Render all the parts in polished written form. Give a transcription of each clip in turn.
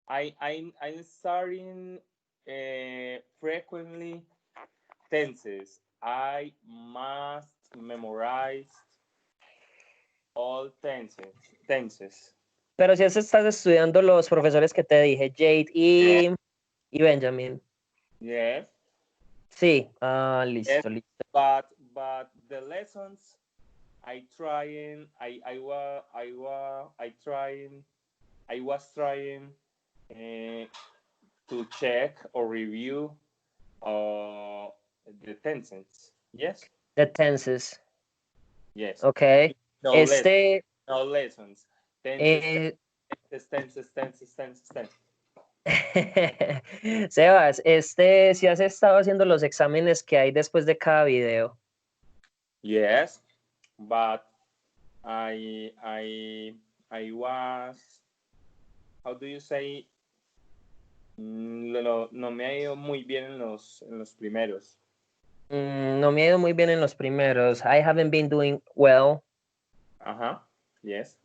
I'm starting frequently tenses. I must memorize all tenses. Pero si estás estudiando los profesores que te dije, Jade Yeah. y Benjamin. Yes. Sí, Yes. listo, listo. But the lessons I was trying to check or review the tenses. Yes. The tenses. Yes. Ok. No lessons. No lessons. Tenses, Eh, tenses. Sebas, si has estado haciendo los exámenes que hay después de cada video. Yes, but I was, how do you say? No me ha ido muy bien en los primeros. No me ha ido muy bien en los primeros. I haven't been doing well. Yes.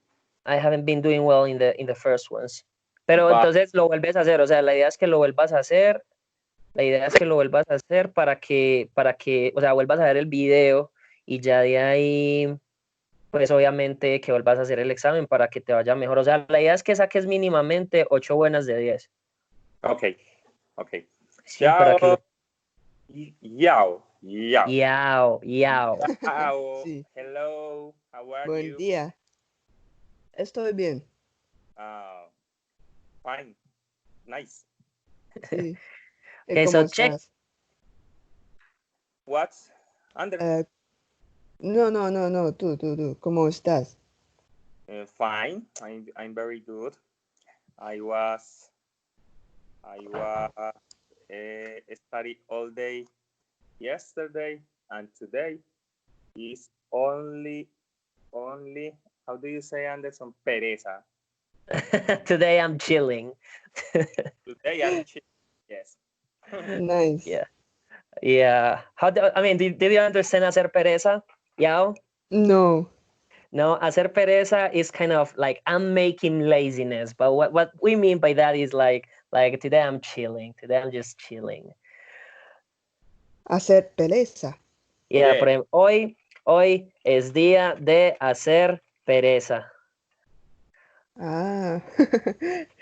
I haven't been doing well in the first ones. Pero entonces lo vuelves a hacer, o sea, la idea es que lo vuelvas a hacer. La idea es que lo vuelvas a hacer para que, o sea, vuelvas a ver el video y ya de ahí, pues obviamente que vuelvas a hacer el examen para que te vaya mejor. O sea, la idea es que saques mínimamente 8 buenas de 10. Ok. Sí, para que lo... Yao. Yao. Sí. Hello, how are Buen you? día. Estoy bien. Fine. Nice. Sí. Okay, ¿Cómo so check. estás? What? Under? No. Tú. ¿Cómo estás? Fine. I'm very good. I was study all day yesterday, and today is only how do you say, Anderson? Pereza. Today I'm chilling. Today I'm chilling. Yes. Nice. Yeah. Did you understand hacer pereza? Yao? No. No, hacer pereza is kind of like I'm making laziness, but what we mean by that is like today I'm chilling. Today I'm just chilling. Hacer pereza. Yeah. Por ejemplo, hoy es día de hacer pereza.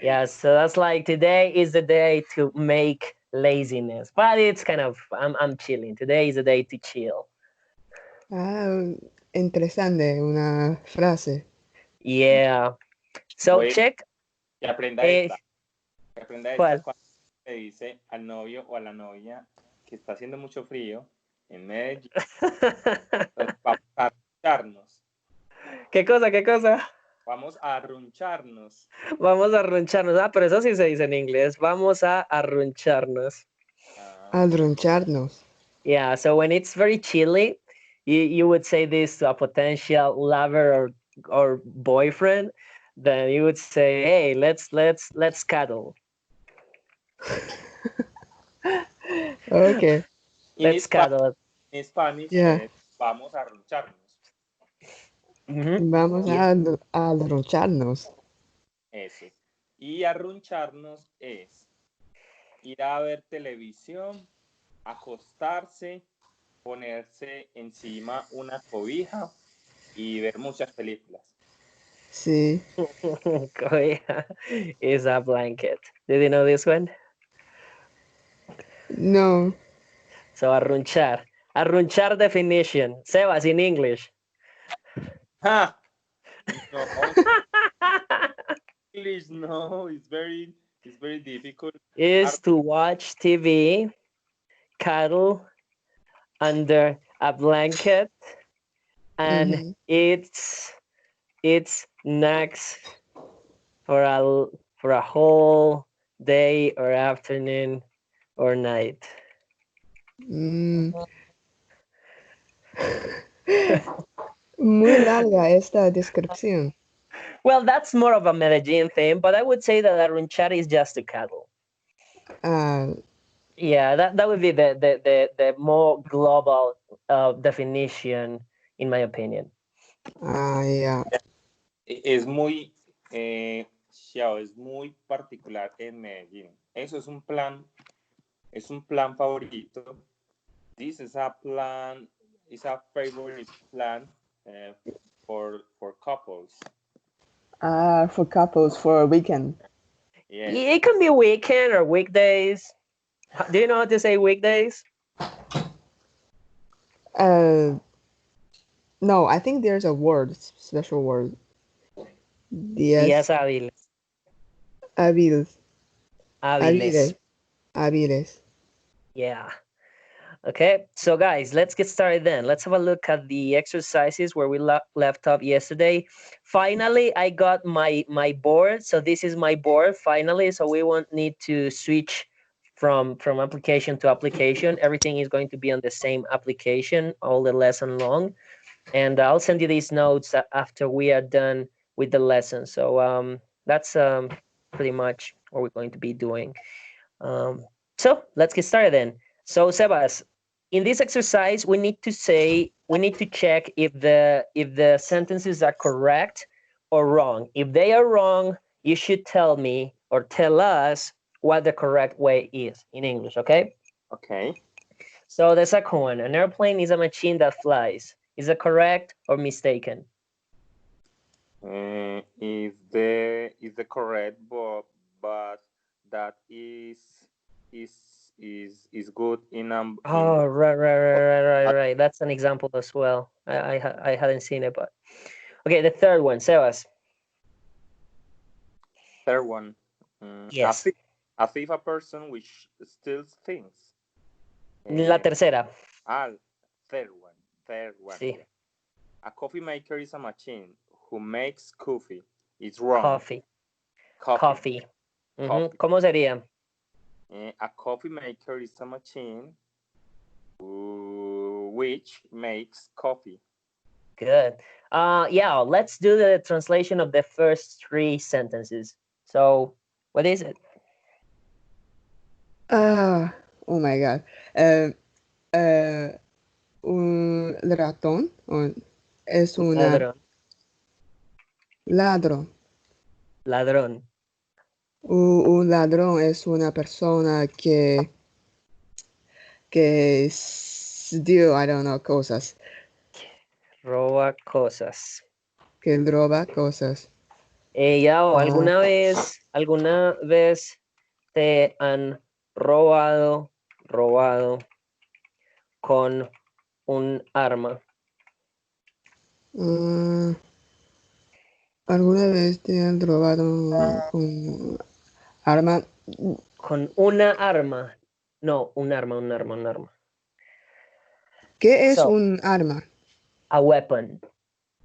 Yeah, so that's like today is the day to make laziness, but it's kind of I'm chilling. Today is the day to chill. Interesante una frase. Yeah. So Oye, check. que aprenda esta. Que aprenda esta ¿Cuál? cuando le dice al novio o a la novia que está haciendo mucho frío en Medellín. Entonces, vamos a arruncharnos. ¿Qué cosa? Vamos a arruncharnos. Vamos a arruncharnos. Pero eso sí se dice en inglés. Vamos a arruncharnos. Arruncharnos. Yeah, so when it's very chilly, you would say this to a potential lover or boyfriend, then you would say, hey, let's cuddle. Okay. Let's cuddle. En Spanish, Yeah. vamos a arruncharnos. Vamos a arruncharnos. Eso. Y arruncharnos es ir a ver televisión, acostarse, ponerse encima una cobija y ver muchas películas. Sí. Cobija is a blanket. Did you know this one? No. So arrunchar. Arrunchar definition. Sebas in English. ¡Ja! No. English, no. It's very difficult. Is to watch TV, cuddle under a blanket, and it's snacks for a whole day or afternoon or night. Muy larga esta descripción. Well, that's more of a Medellin thing, but I would say that arrunchar is just to cuddle. Yeah, that would be the more global definition, in my opinion. Yeah. Es muy demasiado, es muy particular en Medellín. Eso es un plan favorito. This is a plan, is a favorite plan for couples. For couples for a weekend. Yes. It can be weekend or weekdays. Do you know how to say weekdays? No, I think there's a word, special word. Días hábiles. Hábiles. Hábiles. Hábiles. Yeah. Okay, so guys, let's get started then. Let's have a look at the exercises where we left off yesterday. Finally, I got my board. So this is my board finally. So we won't need to switch from application to application. Everything is going to be on the same application all the lesson long. And I'll send you these notes after we are done with the lesson. So that's pretty much what we're going to be doing. So let's get started then. So Sebas, in this exercise, we need to check if the sentences are correct or wrong. If they are wrong, you should tell me or tell us what the correct way is in English, okay? Okay. So the second one, an airplane is a machine that flies. Is it correct or mistaken? Is the correct, but that is good in Oh, right. That's an example as well. I hadn't seen it, but okay. The third one, Sebas. Third one. Yes. A thief, a person which steals things. La tercera. Third one. Sí. A coffee maker is a machine who makes coffee. It's wrong. Coffee. Coffee. ¿Cómo sería? A coffee maker is a machine which makes coffee. Good. Yeah, let's do the translation of the first three sentences. So, what is it? Oh my God. Un ratón es una ladrón. Ladrón. Un ladrón es una persona que steal, I don't know, cosas. Roba cosas. Que roba cosas. Yao, ¿alguna vez te han robado con un arma? ¿Alguna vez te han robado con arma? Con una arma. No, un arma. ¿Qué es un arma? A weapon.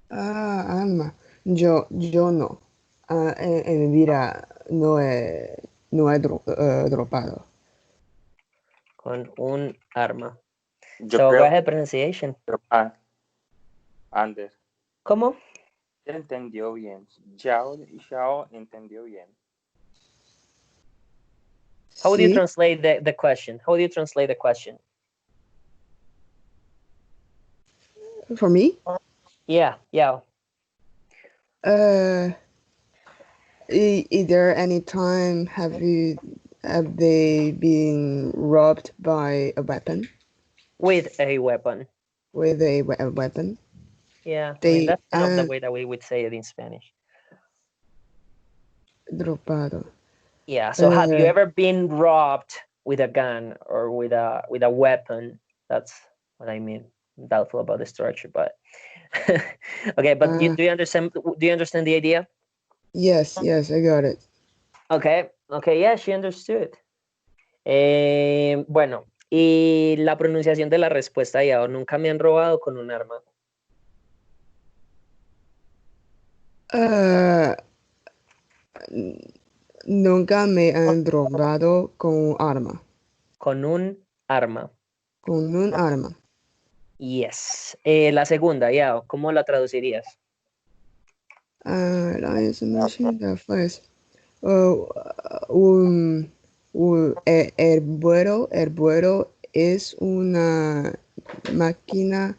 Arma. Yo no. En mi vida no he dropado. Con un arma. So go ahead, pronunciation. Ander. ¿Cómo? Entendió bien. Xiao entendió bien. How would you translate the question? How would you translate the question? For me? Yeah. Is there any time have they been robbed by a weapon? With a weapon. With a weapon? Yeah, I mean, that's kind of the way that we would say it in Spanish. Dropado. Yeah. So have you ever been robbed with a gun or with a weapon? That's what I mean. I'm doubtful about the structure, but okay. But do you understand? Do you understand the idea? Yes, I got it. Okay. Yeah, she understood. Bueno, y la pronunciación de la respuesta ya, nunca me han robado con un arma. Nunca me han robado con un arma. Con un arma. Con un arma. Yes. La segunda, ya, ¿cómo la traducirías? La information that first. El vuelo es una máquina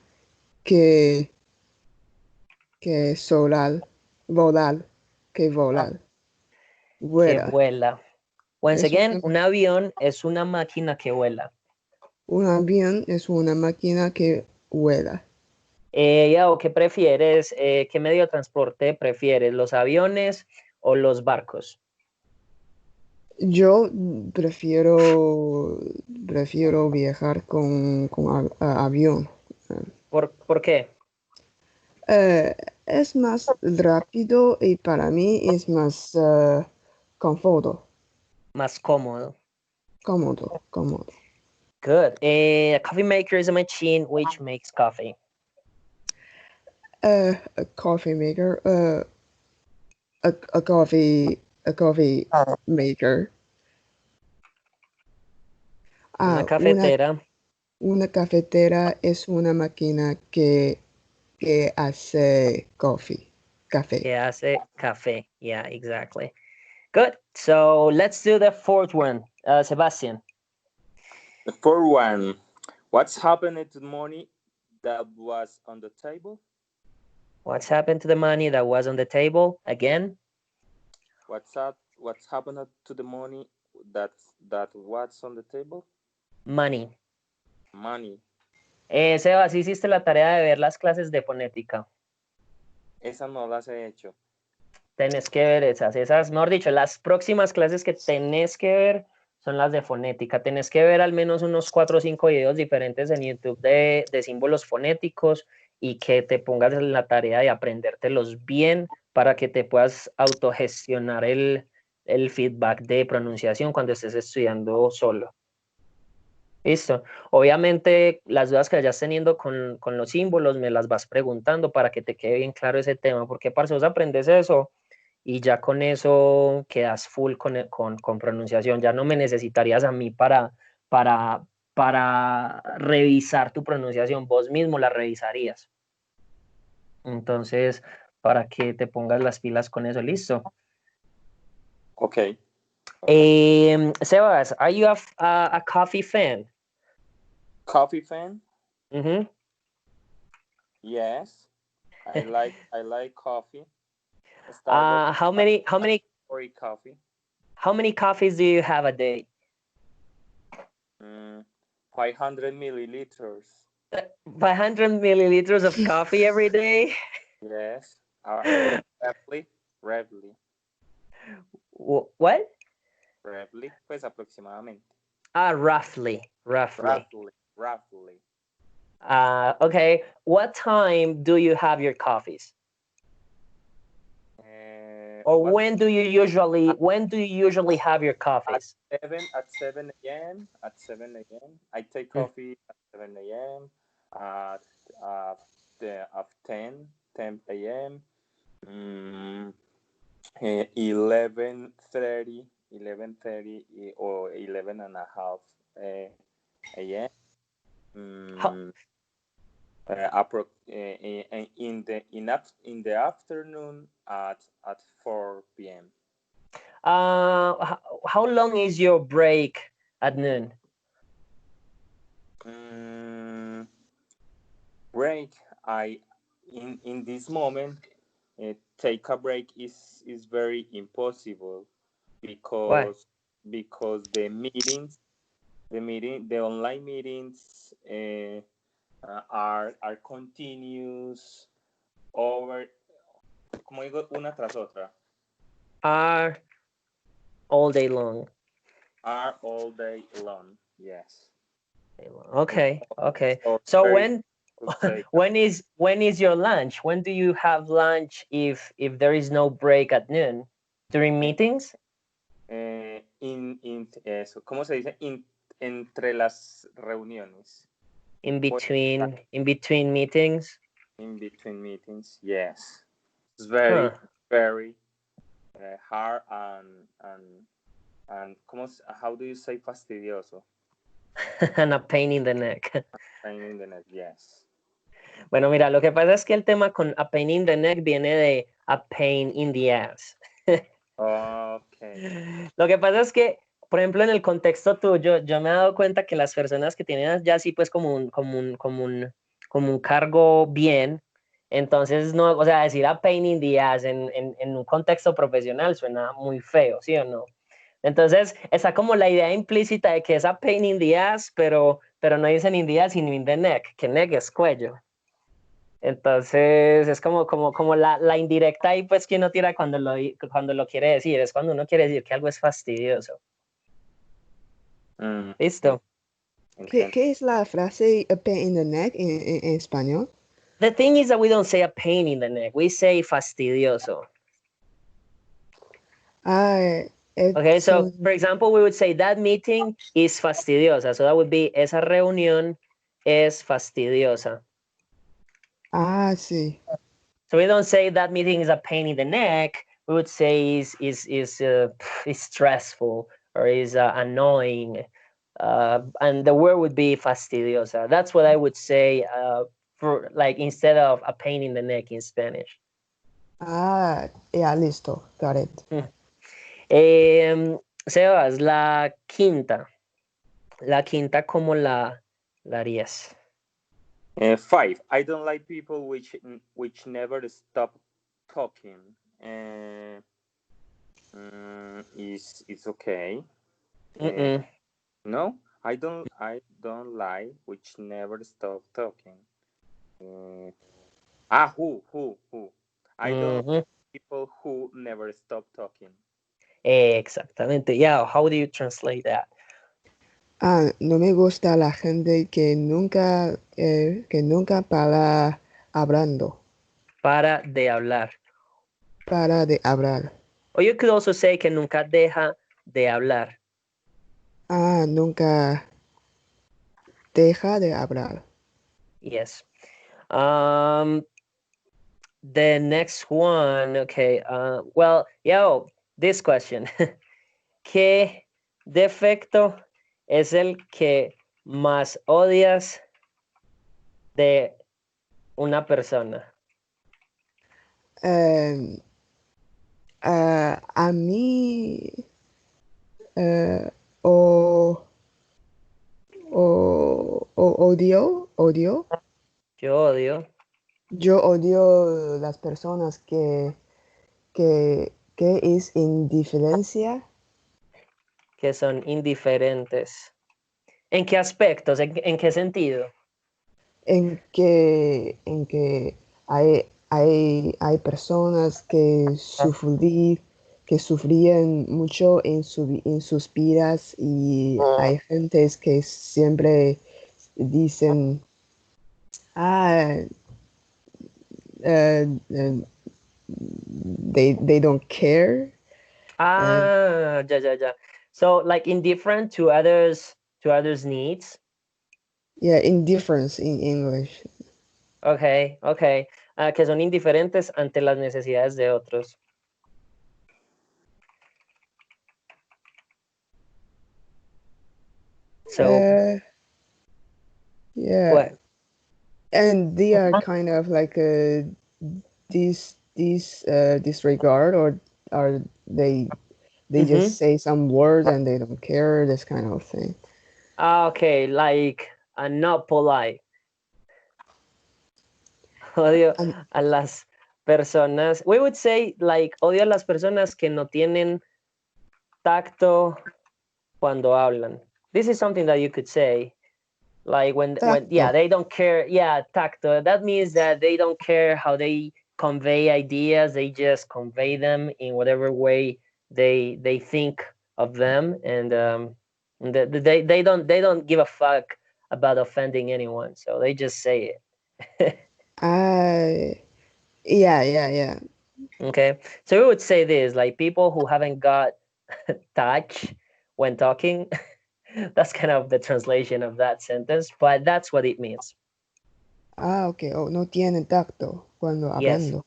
que volar. Que vuela. vuela. Once Es again, un avión es una máquina que vuela. un avión es una máquina que vuela. ¿O qué prefieres? ¿Qué medio de transporte prefieres? ¿Los aviones o los barcos? Yo prefiero viajar con avión. ¿Por qué? Eh, es más rápido y para mí es más cómodo. Más cómodo. Cómodo. Good. A coffee maker is a machine which makes coffee. A coffee maker. A coffee maker. Una Ah, cafetera una cafetera es una máquina que hace café. que hace café. Yeah, exactly. Good. So let's do the fourth one. Sebastian. The fourth one. What's happened to the money that was on the table? What's happened to the money that was on the table? Again? What's happened to the money that was on the table? Money. Money. Sebas, ¿hiciste la tarea de ver las clases de fonética? Esa no las he hecho. Tenés que ver esas, mejor dicho, las próximas clases que tenés que ver son las de fonética. Tenés que ver al menos unos 4 o 5 videos diferentes en YouTube de símbolos fonéticos y que te pongas en la tarea de aprendértelos bien para que te puedas autogestionar el feedback de pronunciación cuando estés estudiando solo. Listo. Obviamente, las dudas que vayas teniendo con los símbolos me las vas preguntando para que te quede bien claro ese tema, porque para vos aprendes eso y ya con eso quedas full con pronunciación. Ya no me necesitarías a mí para, para revisar tu pronunciación, vos mismo la revisarías. Entonces, para que te pongas las pilas con eso, listo. Okay. Sebas, are you a coffee fan? Coffee fan? Mm-hmm. Yes. I like coffee. How many Coffee. how many coffees do you have a day? 500 milliliters. 500 milliliters of coffee every day? Yes. Rarely. What? Rarely, pues aproximadamente. Roughly. Roughly. Okay. What time do you have your coffees? Or when do you usually have your coffees? At 7 a.m. At 7 a.m. I take coffee at 7 a.m. At 10 a.m. 11:30 or 11 and a half a.m. In the afternoon at 4 p.m. How long is your break at noon? Break. In this moment, take a break is very impossible because the online meetings are continuous over, como digo, una tras otra. Are all day long. Are all day long. Yes. Okay. So when is your lunch? When do you have lunch if there is no break at noon? During meetings? ¿Cómo se dice? Entre las reuniones. In between meetings? In between meetings, yes. It's very hard and how do you say fastidioso? And a pain in the neck. Pain in the neck, yes. Bueno, mira, lo que pasa es que el tema con a pain in the neck viene de a pain in the ass. Okay. Lo que pasa es que, por ejemplo, en el contexto tuyo, yo me he dado cuenta que las personas que tienen ya así pues como un cargo bien, Entonces, no, o sea, decir a pain in the ass en un contexto profesional suena muy feo, ¿sí o no? Entonces, está como la idea implícita de que es a pain in the ass, pero no dicen in the ass, sino in the neck, que neck es cuello. Entonces, es como la indirecta ahí, pues, que uno tira cuando lo quiere decir, es cuando uno quiere decir que algo es fastidioso. ¿Listo? Entiendo. ¿Qué es la frase a pain in the neck en español? The thing is that we don't say a pain in the neck, we say fastidioso. Ah, Okay, so for example, we would say that meeting is fastidiosa. So that would be esa reunión es fastidiosa. Ah, sí. So we don't say that meeting is a pain in the neck. We would say is stressful or is annoying, and the word would be fastidiosa. That's what I would say for like instead of a pain in the neck in Spanish. Ah, ya, listo. Got it. Sebas, la quinta. La quinta, ¿cómo la harías? 5. I don't like people which never stop talking. Is okay. No, I don't like which never stop talking. Who? I don't like people who never stop talking. Exactamente. Yeah, how do you translate that? Ah, no me gusta la gente que nunca para hablando. Para de hablar. Para de hablar. Or you could also say que nunca deja de hablar. Ah, nunca deja de hablar. Yes. The next one, okay. Well, this question. ¿Qué defecto es el que más odias de una persona? A mí o odio. Yo Yo odio las personas que es indiferencia. que son indiferentes. ¿En qué aspectos? ¿En qué sentido? En que hay personas que sufrían mucho en sus vidas y hay gentes que siempre dicen, ah, uh, uh, they don't care. Ya. So, like indifferent to others' needs. Yeah, indifference in English. Okay. Que son indiferentes ante las necesidades de otros. So, Yeah. what? And they are kind of like disregard, or are they just say some words and they don't care, this kind of thing. Okay, like not polite. Odio a las personas. We would say like odio a las personas que no tienen tacto cuando hablan. This is something that you could say. Like when they don't care. Yeah, tacto. That means that they don't care how they convey ideas. They just convey them in whatever way they think of them, and they don't give a fuck about offending anyone. So they just say it. Yeah. Okay, so we would say this, like people who haven't got touch when talking. That's kind of the translation of that sentence, but that's what it means. Okay. Oh, no tienen tacto cuando Yes. hablando.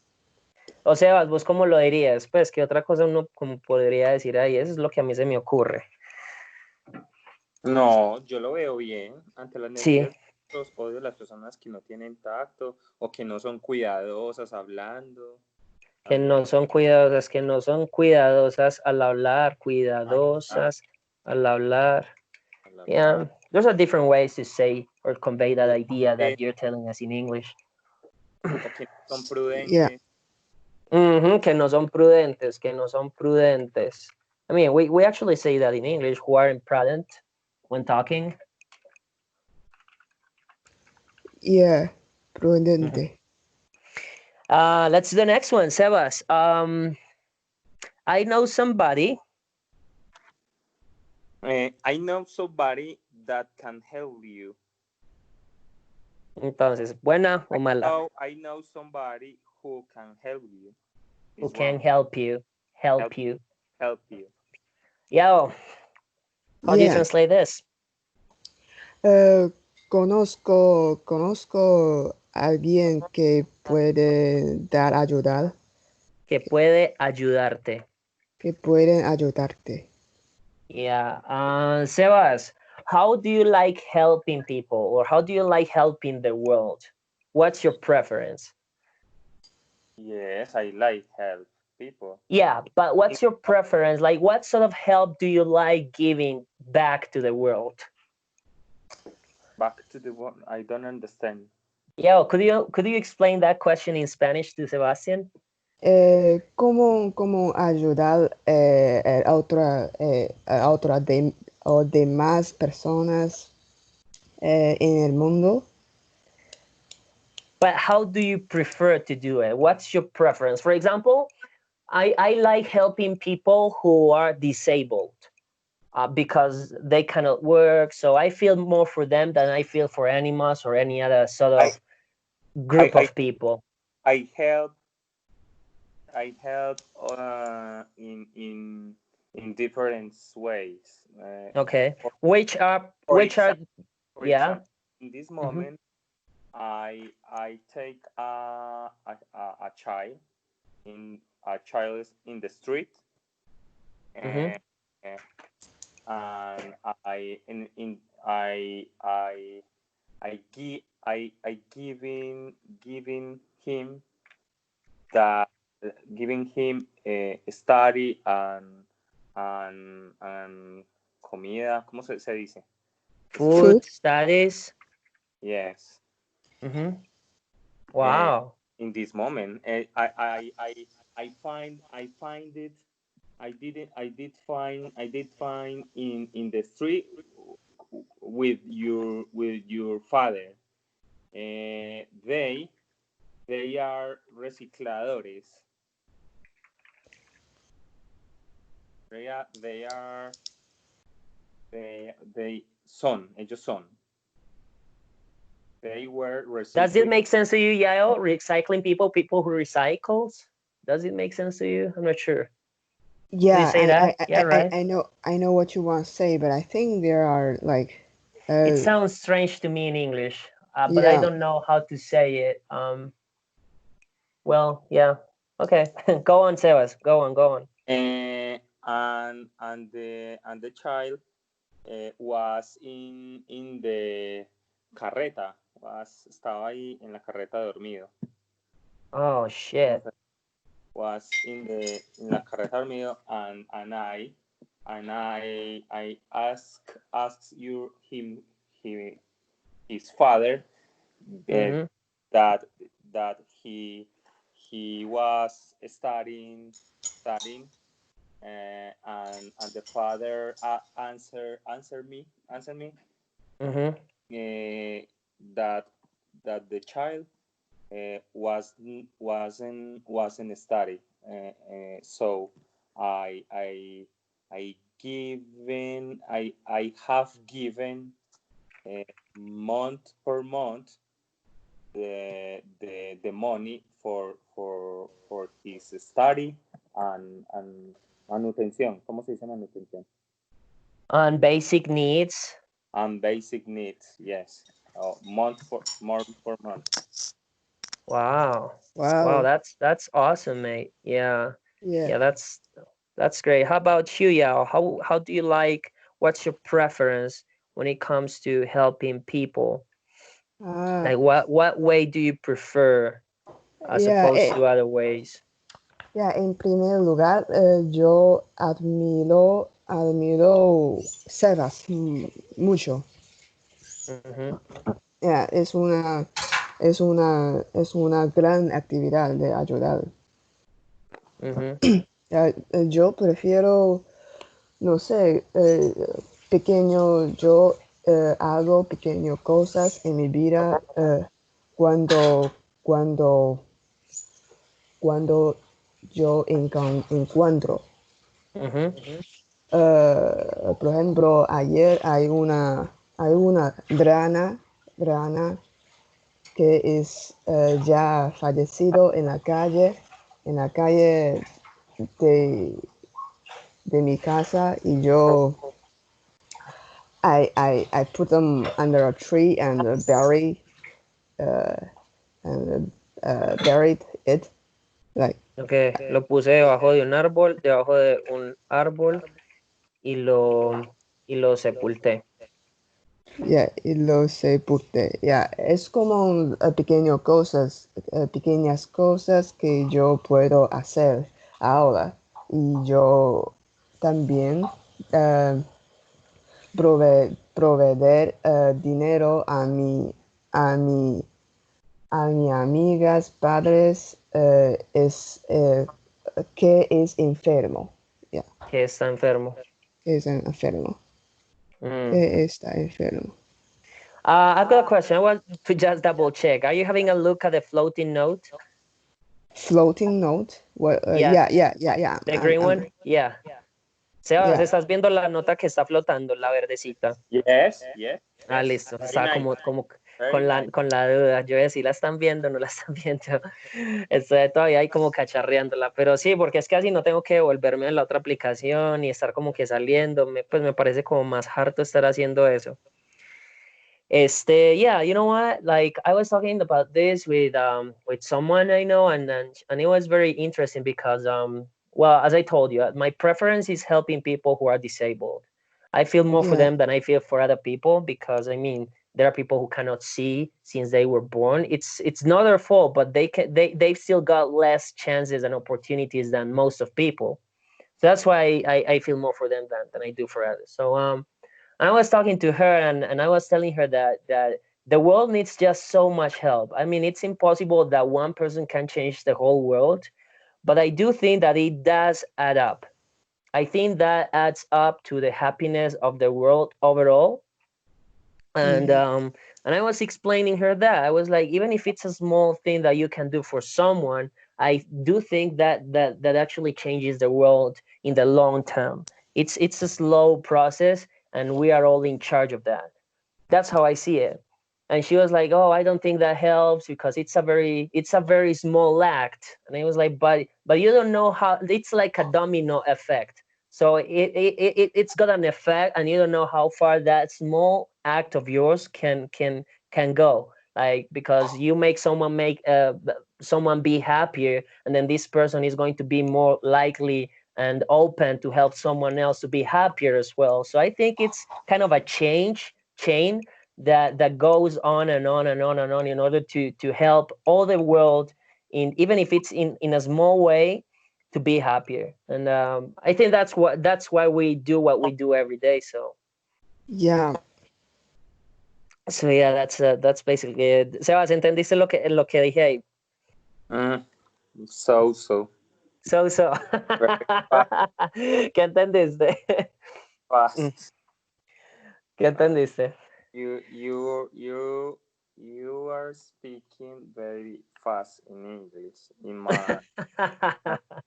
O sea, ¿vos cómo lo dirías? Pues, ¿qué otra cosa uno como podría decir ahí? Eso es lo que a mí se me ocurre. No, yo lo veo bien. Ante las Sí. necesidades, los odio a las personas que no tienen tacto o que no son cuidadosas hablando. Que no son cuidadosas al hablar, cuidadosas al hablar. Yeah, there's a different ways to say or convey that idea that you're telling us in English. o que no son prudentes. Yeah. Que no son prudentes, que no son prudentes. I mean, we actually say that in English, who are imprudent when talking. Yeah, prudente. Let's do the next one, Sebas. I know somebody. I know somebody that can help you. Entonces, ¿buena o mala? I know somebody who can help you. Who can help you. Help you. Help you. Yo, how do you translate this? Conozco a alguien que puede dar ayudar. Que puede ayudarte. Que pueden ayudarte. Yeah. Sebas, how do you like helping people, or how do you like helping the world? What's your preference? Yes, I like help people. Yeah, but what's your preference? Like, what sort of help do you like giving back to the world? Back to the world? I don't understand. Yeah, could you explain that question in Spanish to Sebastian? ¿Cómo ayudar a otras o demás personas en el mundo? But how do you prefer to do it? What's your preference? For example, I like helping people who are disabled because they cannot work. So I feel more for them than I feel for animals or any other sort of group of people. I help in different ways. Okay. Which are yeah. In this moment, I take a child is in the street, and giving him a study and comida. ¿Cómo se dice? Food studies. Yes. Wow. In this moment, I find it. I did find in the street with your father. They are recicladores. Ellos son. They were recycling. Does it make sense to you, Yael? Recycling people who recycles? Does it make sense to you? I'm not sure. Yeah, right. I know what you want to say, but I think there are like. It sounds strange to me in English, but I don't know how to say it. Well, yeah. Okay, go on, Sebas. Go on. And the child was in the carreta. Estaba ahí en la carreta dormido. Oh shit. Was in la carreta dormido, and I asked his father that he was studying, and the father answer me that the child wasn't study, so I have given month per month the money for his study and manutención. ¿Cómo se dice manutención? On basic needs. And basic needs, yes. Month for month. Wow. That's awesome, mate. Yeah, that's great. How about you, Yao? How do you like? What's your preference when it comes to helping people? Like what way do you prefer as opposed to other ways? En primer lugar, yo admiro Sebas mucho. Es una es una gran actividad de ayudar. Yo prefiero, no sé, yo hago pequeñas cosas en mi vida cuando, cuando, cuando yo encuentro. Por ejemplo, ayer hay una grana que es ya fallecido en la calle de mi casa, y yo I put them under a tree and buried it, like. Okay, lo puse debajo de un árbol, y lo sepulté. Y lo sepulté. Es como pequeñas cosas que yo puedo hacer ahora. Y yo también proveer dinero a mis amigas, padres, que es enfermo. Que está enfermo. Que es enfermo. Que está enfermo. I've got a question. I want to just double check. Are you having a look at the floating note? Floating note? What? Yeah. The green one? Yeah. Sebas, ¿estás viendo la nota que está flotando, la verdecita? Yes. Listo. Very Estaba nice. como Very con la duda. Yo decía, ¿la están viendo o no la están viendo? Estoy todavía ahí como cacharreándola. Pero sí, porque es que así no tengo que devolverme a la otra aplicación y estar como que saliendo. Pues me parece como más harto estar haciendo eso. Yeah, you know what? Like I was talking about this with someone I know, and it was very interesting because well, as I told you, my preference is helping people who are disabled. I feel more for them than I feel for other people, because I mean there are people who cannot see since they were born. It's not their fault, but they've still got less chances and opportunities than most of people. So that's why I feel more for them than I do for others. So and I was talking to her, and I was telling her that the world needs just so much help. I mean, it's impossible that one person can change the whole world, but I do think that it does add up. I think that adds up to the happiness of the world overall. And and I was explaining her that I was like, even if it's a small thing that you can do for someone, I do think that actually changes the world in the long term. It's a slow process, and we are all in charge of that. That's how I see it. And she was like, "Oh, I don't think that helps because it's a very small act." And I was like, "But you don't know how it's like a domino effect. So it's got an effect, and you don't know how far that small act of yours can go. Like, because you make someone be happier, and then this person is going to be more likely and open to help someone else to be happier as well. So I think it's kind of a chain that goes on and on and on and on in order to help all the world, in even if it's in a small way, to be happier. And I think that's why we do what we do every day. So yeah that's basically it. Sebas, ¿entendiste lo que dije ahí? So. ¿Qué entendiste? Fast. ¿Qué entendiste? You are speaking very fast in English. In my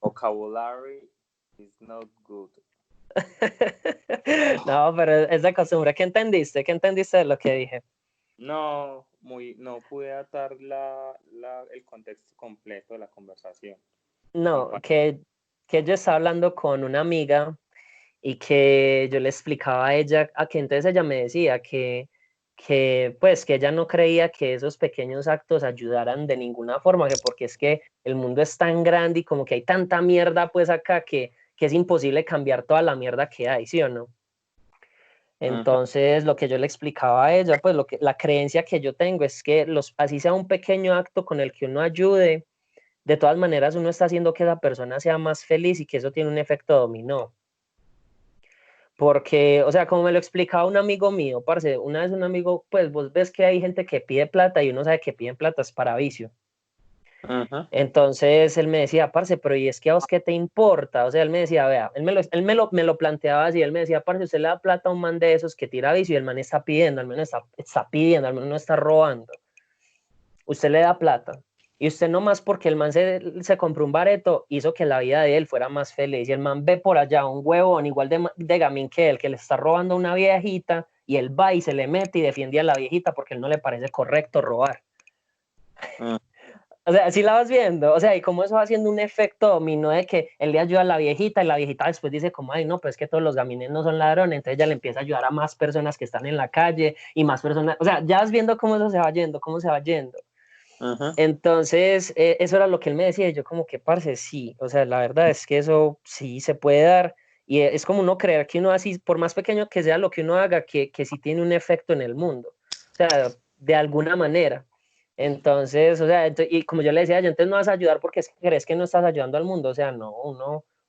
vocabulary is not good. No, pero es de costumbre. ¿Qué entendiste? ¿Qué entendiste de lo que dije? No pude atar el contexto completo de la conversación. No, que yo estaba hablando con una amiga y que yo le explicaba a ella, a que entonces ella me decía que pues que ella no creía que esos pequeños actos ayudaran de ninguna forma, que porque es que el mundo es tan grande y como que hay tanta mierda pues acá que es imposible cambiar toda la mierda que hay, ¿sí o no? Entonces, lo que yo le explicaba a ella, pues la creencia que yo tengo es que así sea un pequeño acto con el que uno ayude, de todas maneras uno está haciendo que esa persona sea más feliz y que eso tiene un efecto dominó. Porque, o sea, como me lo explicaba un amigo mío, parce, una vez un amigo, pues vos ves que hay gente que pide plata y uno sabe que piden plata es para vicio. Entonces él me decía, parce, pero ¿y es que a vos qué te importa? O sea, él me decía, vea, él me lo planteaba así, él me decía, parce, usted le da plata a un man de esos que tira vicio y el man está pidiendo, al menos está pidiendo, al menos no está robando. Usted le da plata. Y usted nomás porque el man se compró un bareto hizo que la vida de él fuera más feliz. Y el man ve por allá un huevón igual de gamín que él, que le está robando a una viejita, y él va y se le mete y defiende a la viejita porque a él no le parece correcto robar. O sea, así la vas viendo, o sea, y cómo eso va haciendo un efecto dominó de que él le ayuda a la viejita y la viejita después dice como, ay, no, pues es que todos los gamines no son ladrones, entonces ella le empieza a ayudar a más personas que están en la calle y más personas, o sea, ya vas viendo cómo eso se va yendo, cómo se va yendo. Entonces, eso era lo que él me decía, y yo como que, parce, sí, o sea, la verdad es que eso sí se puede dar, y es como uno creer que uno así, por más pequeño que sea lo que uno haga, que sí tiene un efecto en el mundo, o sea, de alguna manera. Entonces, o sea, y como yo le decía, yo entonces no vas a ayudar porque crees que no estás ayudando al mundo, o sea, no,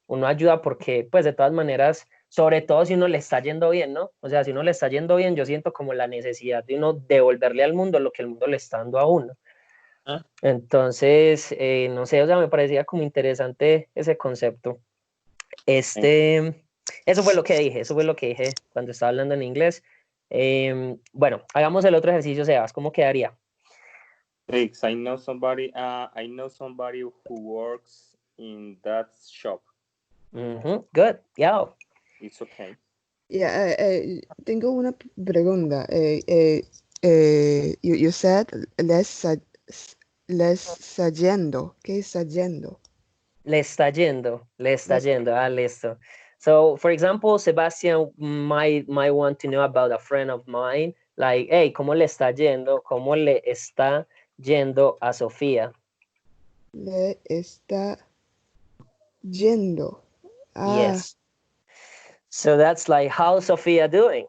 uno ayuda porque, pues, de todas maneras, sobre todo si uno le está yendo bien, ¿no? O sea, si uno le está yendo bien, yo siento como la necesidad de uno devolverle al mundo lo que el mundo le está dando a uno. Entonces, no sé, o sea, me parecía como interesante ese concepto. Eso fue lo que dije cuando estaba hablando en inglés. Bueno, hagamos el otro ejercicio, Sebas, ¿cómo quedaría? Thanks. I know somebody who works in that shop. Good, yeah. It's okay. Yeah, tengo una pregunta. You said les yendo. ¿Qué está yendo? Le está yendo, listo. So, for example, Sebastian might want to know about a friend of mine, like, hey, ¿cómo le está yendo? ¿Cómo le está yendo a Sofía? Le está yendo. Yes. So that's like, how's Sofia doing?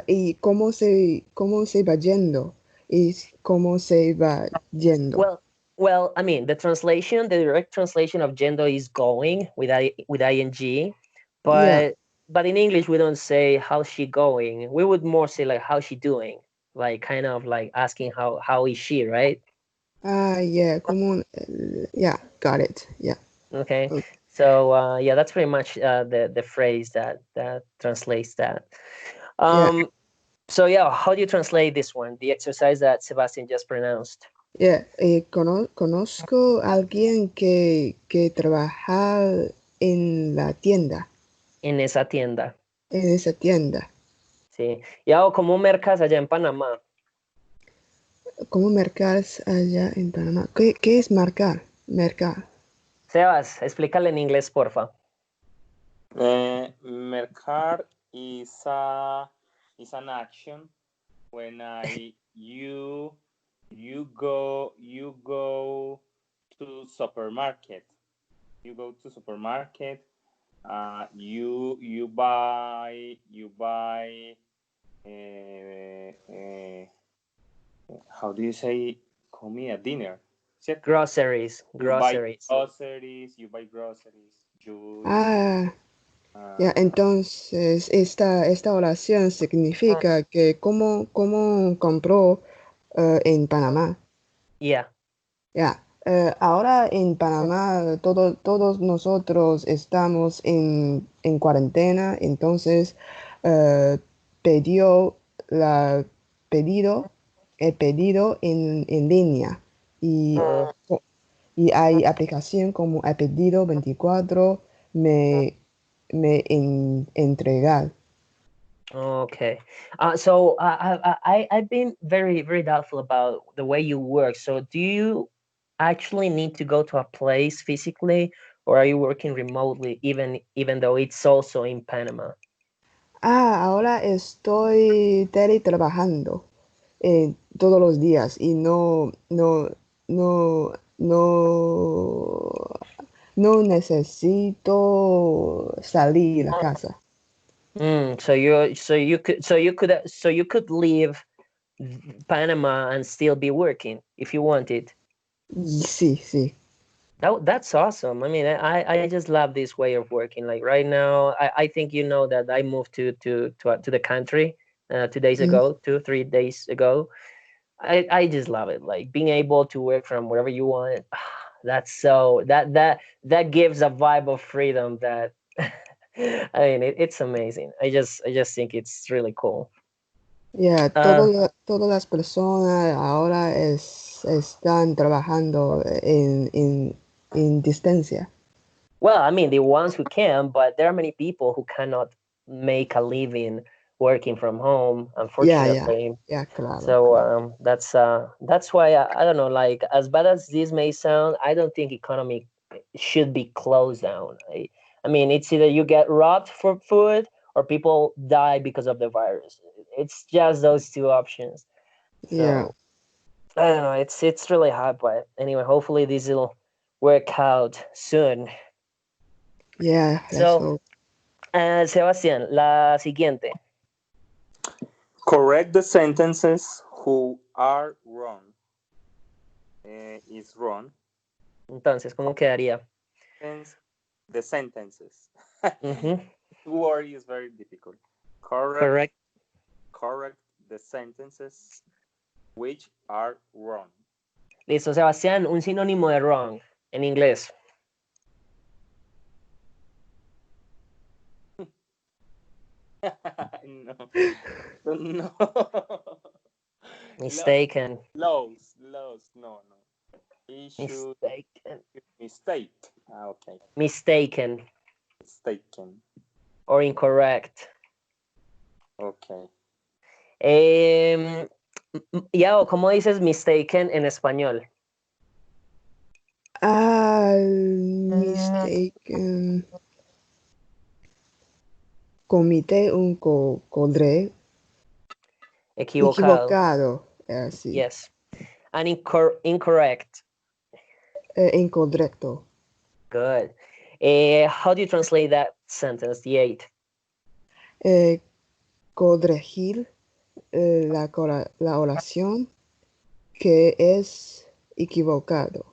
¿Y cómo se va yendo? ¿Y cómo se va yendo? Well, I mean, the direct translation of yendo is going with ing, Yeah. but in English we don't say how's she going. We would more say like how's she doing, like kind of like asking how is she, right? Yeah, yeah, got it. Yeah. Okay. So yeah, that's pretty much the phrase that translates that. Yeah. So yeah, how do you translate this one? The exercise that Sebastian just pronounced. Yeah, conozco a alguien que trabaja en la tienda, En esa tienda. en esa tienda. Sí. Y hago como mercas allá en Panamá. ¿Cómo mercar allá en Panamá? ¿Qué es marcar? Mercar. Sebas, explícale en inglés, porfa. Mercar is an action when you go to supermarket. You go to supermarket. You buy how do you say comida, dinner? ¿Cierto? Groceries. You buy groceries. Ya, entonces esta oración significa que cómo compró en Panamá. Yeah. Ya, ahora en Panamá todos nosotros estamos en cuarentena, entonces pidió el pedido en línea y hay aplicación como el pedido 24 me entregar. Okay. So I've been very, very doubtful about the way you work. So do you actually need to go to a place physically, or are you working remotely, even though it's also in Panama? Ahora estoy teletrabajando todos los días y no, no necesito salir de la casa. So you could leave Panama and still be working if you wanted. Sí, sí. That's awesome. I mean, I just love this way of working. Like right now, I think you know that I moved to the country 2 days Mhm. ago, 2 3 days ago. I just love it. Like being able to work from wherever you want. That's so that gives a vibe of freedom that I mean it's amazing. I just think it's really cool. Yeah, Uh, todas las personas ahora están trabajando en distancia. well, I mean the ones who can, but there are many people who cannot make a living working from home, Yeah, yeah, unfortunately. yeah, claro, So claro. that's why I don't know. Like as bad as this may sound, I don't think economy should be closed down. I mean, it's either you get robbed for food or people die because of the virus. It's just those two options. Yeah, So I don't know. It's really hard, but anyway, hopefully this will work out soon. yeah, let's So, hope. Sebastián, la siguiente. Correct the sentences who are wrong. Is wrong. Entonces, ¿cómo quedaría? Hence, the sentences. Ujú. Word is very difficult. Correct, Correct. correct the sentences which are wrong. Listo, Sebastián, un sinónimo de wrong en inglés. No, no. Mistaken. Lows, no, no. Issue, Mistaken. mistake. Okay, Mistaken mistaken. or incorrect. Okay. Yao, ¿cómo dices mistaken en español? Mistaken. Comité un codre Equivocado. equivocado. Sí. Yes. And incorrect. Incorrecto. Good. How do you translate that sentence, the 8? Corregir la oración que es equivocado.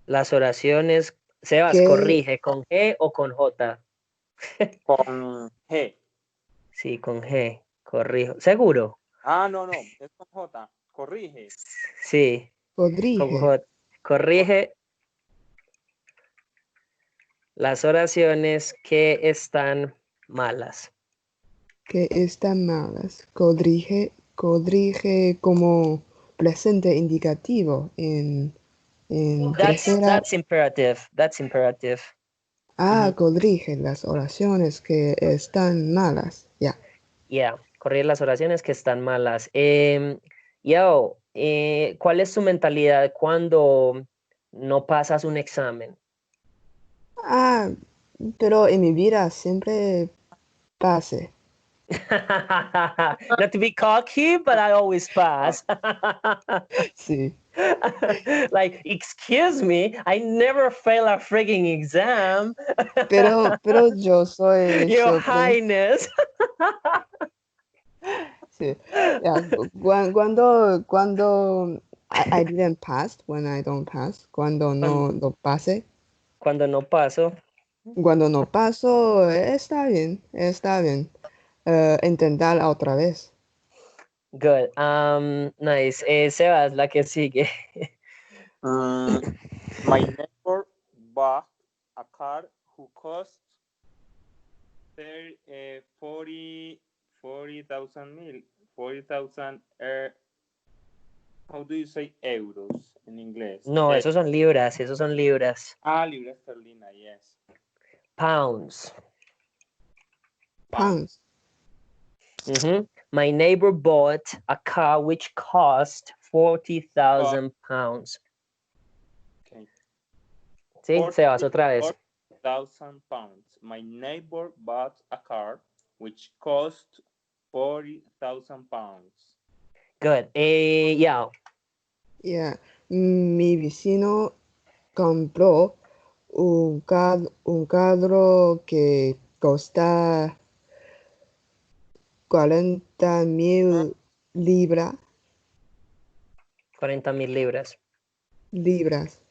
Las oraciones, Sebas, Que corrige, ¿con G o con J? Con G. Sí, con G, corrijo. ¿Seguro? Ah, no, no, es con J. Corrige. Sí, con corrige. J. Corrige las oraciones que están malas. Que están malas. Corrige como presente indicativo en tercera. That's imperative. That's imperative. Corrige las oraciones que están malas. Ya. Yeah, corrige las oraciones que están malas. Yo, ¿cuál es tu mentalidad cuando no pasas un examen? Pero en mi vida siempre pase. Not to be cocky, but I always pass. Sí. Like, excuse me, I never fail a freaking exam. Pero yo soy Your sorprendido. Highness. Sí. Yeah, cuando I didn't pass, when I don't pass, cuando no pase, Cuando no paso. cuando no paso, está bien, está bien. Intentar otra vez. Good. Nice. Sebas, la que sigue. My neighbor bought a car who cost 40,000 how do you say euros in English? No, esos son libras, esos son libras. Libra esterlina, yes. Pounds. Pounds. My neighbor bought a car which cost 40,000 pounds. Okay. Sí, Sebas, otra vez. 40,000 pounds. My neighbor bought a car which cost 40,000 pounds. Good. Yeah. Yeah. Mi vecino compró un carro que costa 40,000 libras. 40,000 libras. Libras.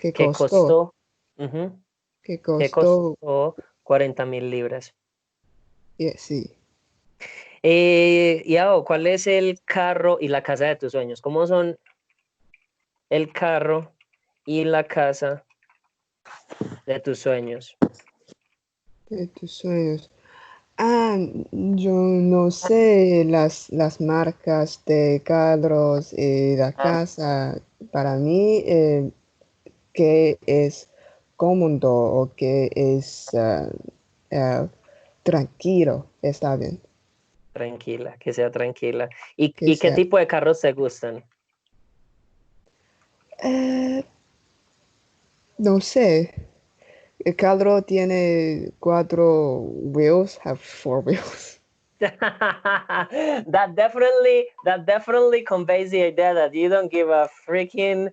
¿Qué que costó? costó, ujú, ¿Qué que costó? costó 40.000 libras. Sí. Yao, ¿cuál es el carro y la casa de tus sueños? ¿Cómo son el carro y la casa de tus sueños? De tus sueños. Yo no sé las marcas de carros y la casa. Para mí, que es cómodo o que es eh, tranquilo, está bien. Tranquila, que sea tranquila. ¿Y, Que y qué sea. tipo de carros te gustan? eh, no sé. El carro tiene 4 wheels, have 4 wheels. That definitely conveys the idea that you don't give a freaking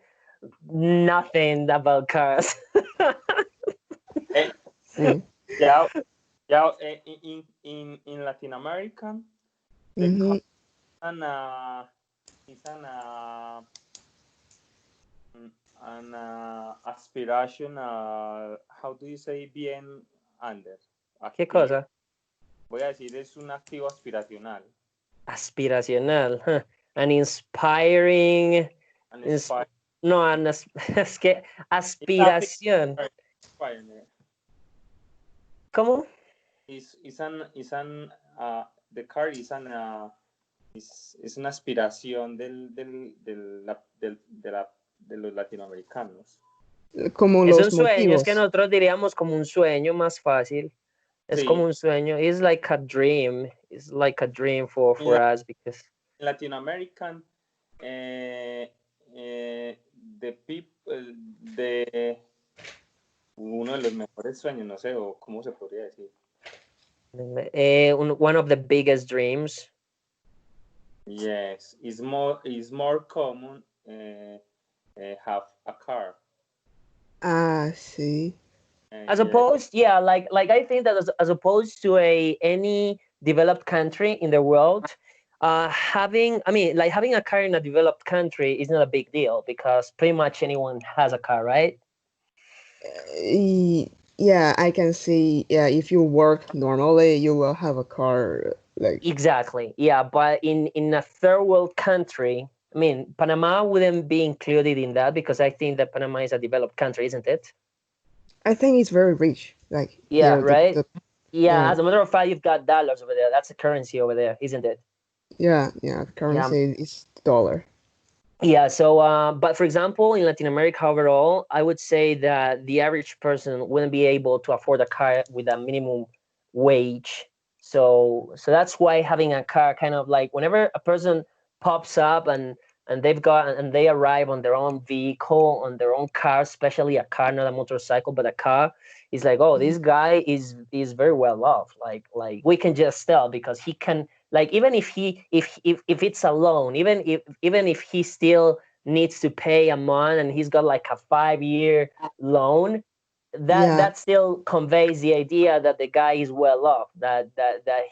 nothing about cars. Eh, Sí. yeah, yeah. In Latin America, the car Ujú. is an aspirational. How do you say bien under? ¿Qué Activo. cosa? Voy a decir, es un activo aspiracional. Aspiracional. Huh. An inspiring. An ins- inspire. no, es que It's a aspiración. inspire. ¿Cómo? The car es una aspiración de los latinoamericanos. Como Es un los sueño, es que motivos. nosotros diríamos como un sueño más fácil. Es como Sí, un sueño. It's like a dream. It's like a dream en for us because. Latinoamerican, the people, de uno de los mejores sueños, no sé, o cómo se podría decir. One of the biggest dreams. Yes, it's more common have a car. Sí. As Yeah, opposed, yeah, like I think that as opposed to any developed country in the world, having a car in a developed country is not a big deal because pretty much anyone has a car, right? Yeah, I can see. Yeah, if you work normally, you will have a car. Like, Exactly. Yeah, but in a third world country, I mean, Panama wouldn't be included in that because I think that Panama is a developed country, isn't it? I think it's very rich. Like Yeah, here, right. Yeah, yeah, as a matter of fact, you've got dollars over there. That's the currency over there, isn't it? yeah. The Yeah. currency is dollar. Yeah. So, but for example, in Latin America overall, I would say that the average person wouldn't be able to afford a car with a minimum wage. So that's why having a car kind of like whenever a person pops up and they arrive on their own vehicle, on their own car, especially a car, not a motorcycle, but a car, it's like, oh, this guy is very well off. Like we can just tell because he can like even if it's a loan even if he still needs to pay a month and he's got like a 5 year loan that Yeah. that still conveys the idea that the guy is well off that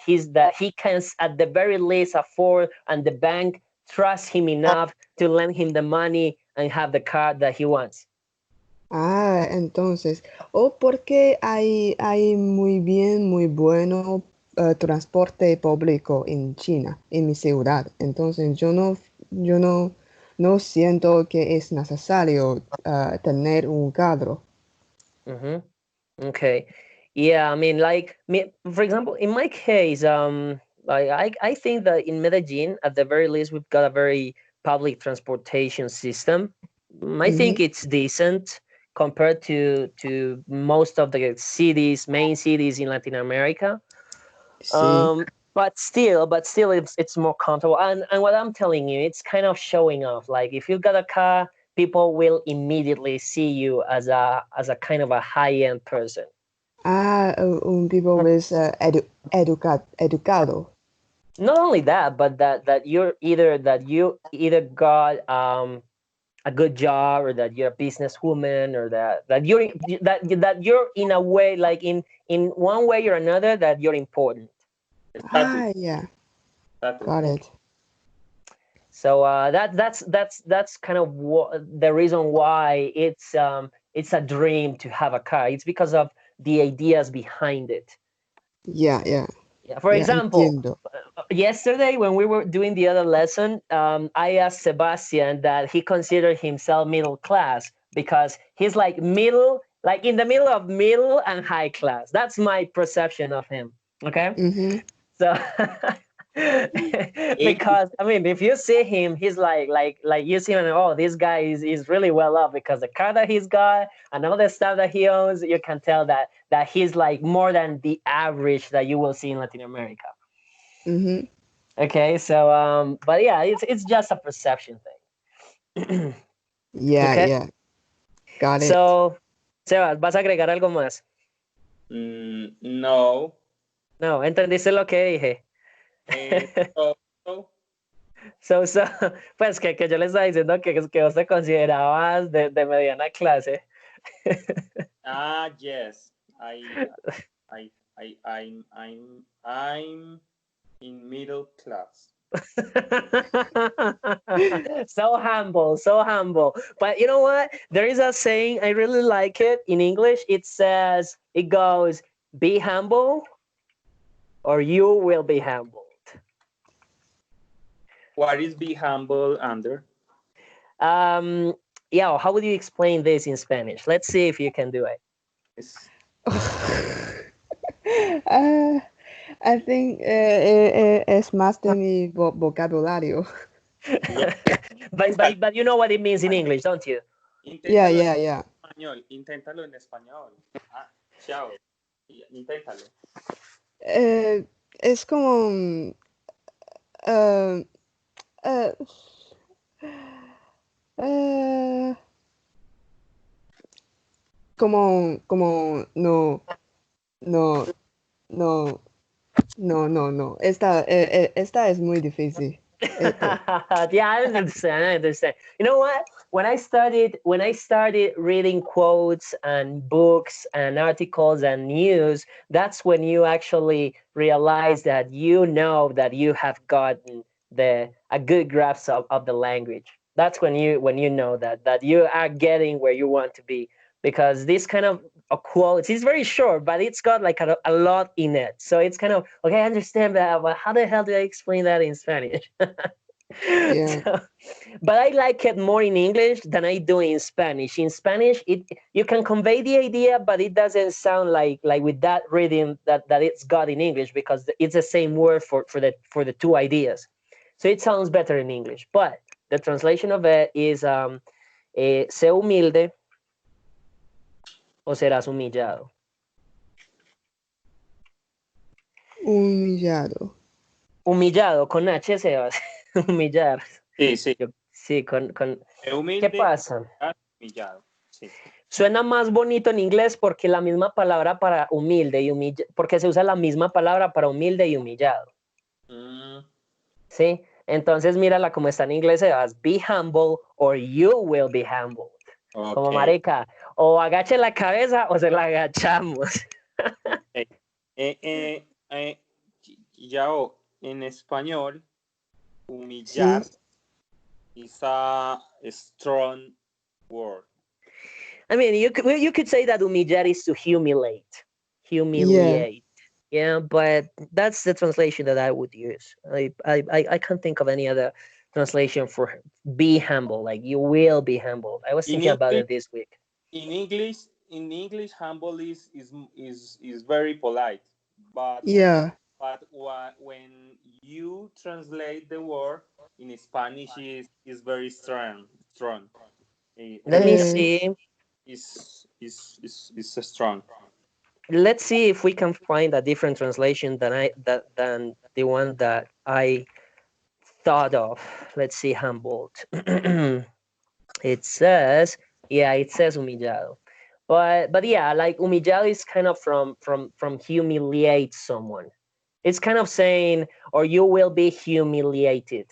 he can at the very least afford and the bank trusts him enough to lend him the money and have the car that he wants. Entonces, porque hay muy bueno transporte público en China, en mi ciudad. Entonces, yo no siento que es necesario tener un carro. Mm-hmm. Okay. Yeah, I mean, like me, for example, in my case, like I think that in Medellin, at the very least, we've got a very public transportation system. I think Ujú. it's decent compared to most of the main cities in Latin America. Sí. But still, it's more comfortable. And what I'm telling you, it's kind of showing off. Like if you've got a car, people will immediately see you as a kind of a high end person. Un people with educado. Not only that, but that you either got a good job or that you're a businesswoman or that you're in a way like in one way or another that you're important. estatus, Yeah, estatus. got it. So that's kind of the reason why it's a dream to have a car. It's because of the ideas behind it. Yeah, yeah. Yeah. For Yeah, example, entiendo. yesterday when we were doing the other lesson, I asked Sebastian that he considered himself middle class because he's like middle, like in the middle of middle and high class. That's my perception of him. Okay. Mm-hmm. So It, because I mean, if you see him, he's like you see him, and oh, this guy is really well off because the car that he's got and all the stuff that he owns, you can tell that he's like more than the average that you will see in Latin America. Mm-hmm. Okay, so but yeah, it's just a perception thing. Yeah, Okay, yeah. Got it. so Sebas, ¿vas a agregar algo más? no. No, ¿entendiste lo que dije? So, so, So, pues que yo le estaba diciendo que vos te considerabas de mediana clase. yes. I'm in middle class. So humble, so humble. But you know what? There is a saying, I really like it in English. It goes, be humble or you will be humbled. What is be humble under? Yeah, how would you explain this in Spanish? Let's see if you can do it. I think es más de mi vocabulario. But you know what it means in English, don't you? Yeah, yeah, yeah. Español. Inténtalo en español. Chao. Inténtalo. Es como uh, uh, uh, como no, no, no, no. Esta es muy difícil. Yeah, I understand. You know what? When I started reading quotes and books and articles and news, that's when you actually realize that you know that you have gotten a good grasp of the language. That's when you know that you are getting where you want to be, because this kind of quotes is very short, but it's got like a lot in it. So it's kind of okay, I understand that, but how the hell do I explain that in Spanish? Yeah. So, but I like it more in English than I do in Spanish. In Spanish, you can convey the idea, but it doesn't sound like with that rhythm that it's got in English, because it's the same word for the two ideas. So it sounds better in English. But the translation of it is sé humilde o serás humillado. Humillado. Humillado, con H, Sebas. Humillar. Sí. Sí, con... Humilde, ¿Qué pasa? Humillado. Sí. Suena más bonito en inglés porque la misma palabra para humilde y porque se usa la misma palabra para humilde y humillado. ¿Sí? Entonces mírala como está en inglés, Sebas. Be humble or you will be humbled. Okay. Como marica, o agache la cabeza o se la agachamos. Ya en español, humillar is a strong word. I mean, you could say that humillar is to humiliate. Yeah, but that's the translation that I would use. I can't think of any other translation for be humble. Like you will be humbled. I was thinking about it this week. In English, humble is very polite, but But when you translate the word in Spanish, is very strong. Let me see. Is strong. Let's see if we can find a different translation than the one that I thought of. Let's see, humbled. It says humillado. But yeah, like humillado is kind of from humiliate someone. It's kind of saying, or you will be humiliated.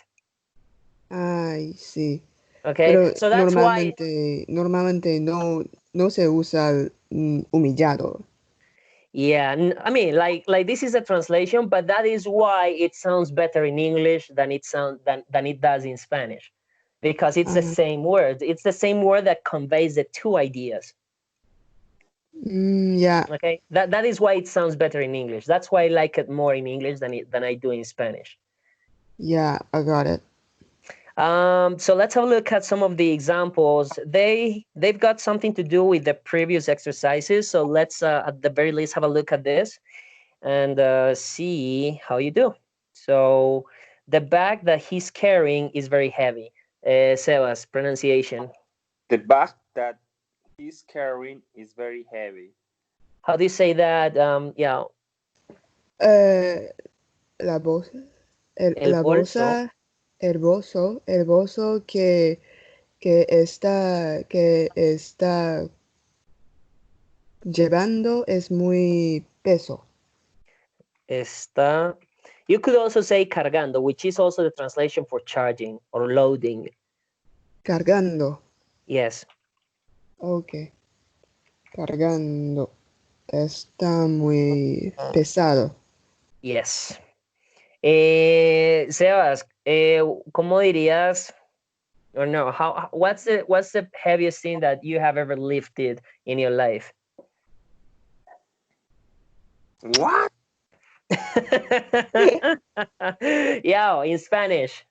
I see. Okay, pero so that's normalmente no se usa humillado. Yeah, I mean, like this is a translation, but that is why it sounds better in English than it does in Spanish, because it's the same word. It's the same word that conveys the two ideas. Yeah, Okay, that is why it sounds better in English. That's why I like it more in English than I do in Spanish. yeah, I got it. So let's have a look at some of the examples. They've got something to do with the previous exercises. So let's at the very least have a look at this and see how you do. So the bag that he's carrying is very heavy. Sebas, pronunciation. The bag that he's carrying is very heavy. How do you say that? Yeah, La bolsa, el la bolso. bolsa, el bolso que está llevando es muy peso. Está. You could also say cargando, which is also the translation for charging or loading. Cargando. Yes. Ok. Cargando. Está muy pesado. Yes. Sebas, ¿cómo dirías? Or no, what's the heaviest thing that you have ever lifted in your life? What? Yeah, in Spanish.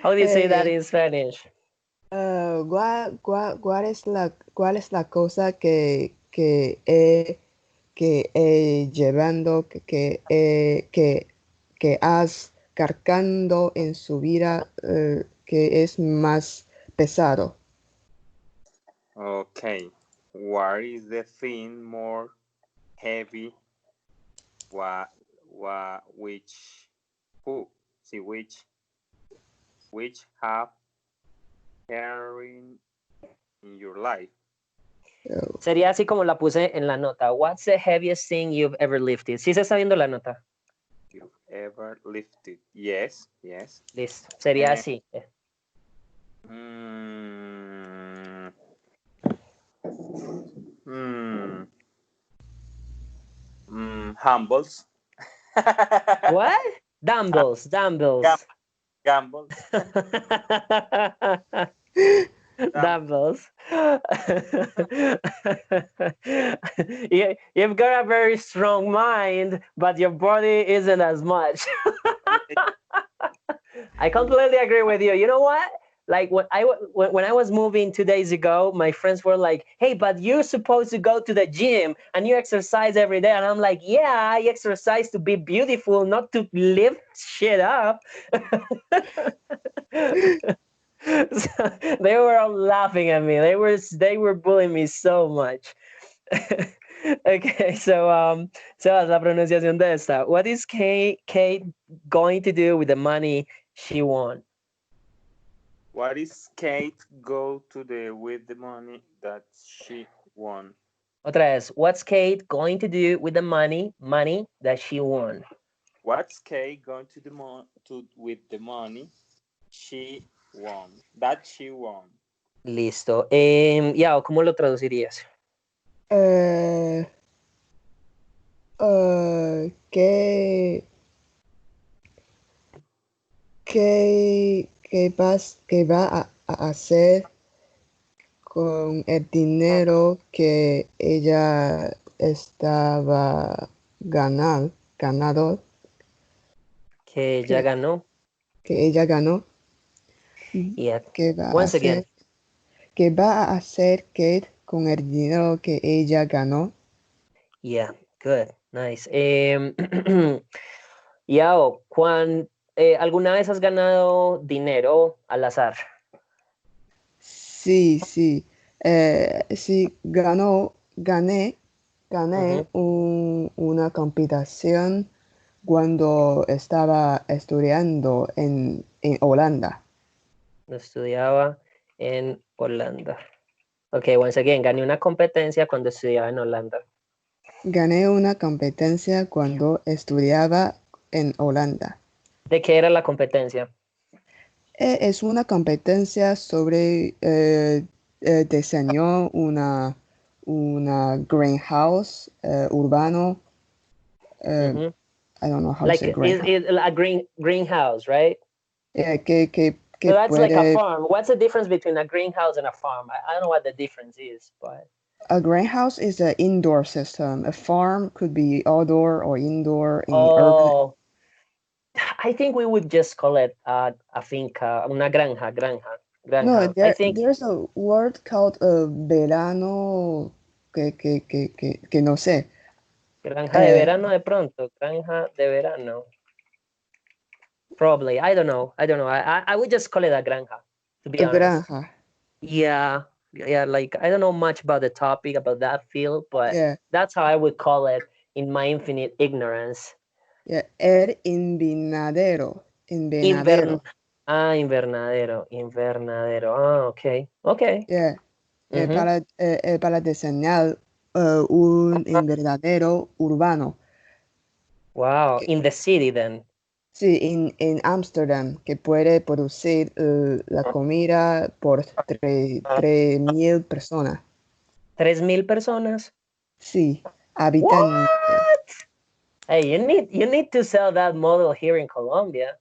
How do you say that in Spanish? ¿Cuál es la cosa que he llevando, que has cargando en su vida, que es más pesado? Okay. What is the thing more heavy? Which have carrying in your life? Sería así como la puse en la nota. What's the heaviest thing you've ever lifted? ¿Sí se está viendo la nota? You've ever lifted? Yes. Listo. Sería así. Humbles. What? Dumbbells. Gambles. Dumbbells. You've got a very strong mind, but your body isn't as much. I completely agree with you. You know what? Like when I was moving 2 days ago, my friends were like, "Hey, but you're supposed to go to the gym and you exercise every day." And I'm like, "Yeah, I exercise to be beautiful, not to lift shit up." So they were all laughing at me. They were bullying me so much. Okay, so la pronunciación de esta. What is Kate going to do with the money she won? What is Kate go to do with the money that she won? Otra vez. What's Kate going to do with the money that she won? What's Kate going to do with the money she won? That she won. Listo. Yao, ¿cómo lo traducirías? ¿Qué va a hacer con el dinero que ella estaba ganado? Que ya ganó. Que ella ganó. Yeah. ¿Qué va a Once hacer? again. ¿Qué va a hacer Kate con el dinero que ella ganó? Yeah, good. Nice. Yao, ¿alguna vez has ganado dinero al azar? Sí. Sí, gané una competición cuando estaba estudiando en Holanda. Estudiaba en Holanda. Ok, once again, gané una competencia cuando estudiaba en Holanda. Gané una competencia cuando estudiaba en Holanda. ¿De qué era la competencia? Es una competencia sobre diseñó una greenhouse urbano. I don't know how to say greenhouse. Is a greenhouse, right? Que So that's like a puede, farm. What's the difference between a greenhouse and a farm? I don't know what the difference is, but A greenhouse is an indoor system. A farm could be outdoor or indoor in urban. Oh, I think we would just call it a finca, una No, granja. I think there's a word called verano que no sé. granja de verano de pronto, granja de verano. Probably, I don't know. I would just call it a granja, to be A honest. granja. Yeah, like I don't know much about the topic, about that field, but Yeah, that's how I would call it in my infinite ignorance. yeah. El invernadero. Invern Invernadero. invernadero. Ah, okay. Yeah. Mhm. Para diseñar un invernadero urbano. Wow, in the city then. Sí, en Ámsterdam, que puede producir la comida por 3.000 personas. 3,000 personas. Sí, habitan. What? Hey, you need to sell that model here in Colombia.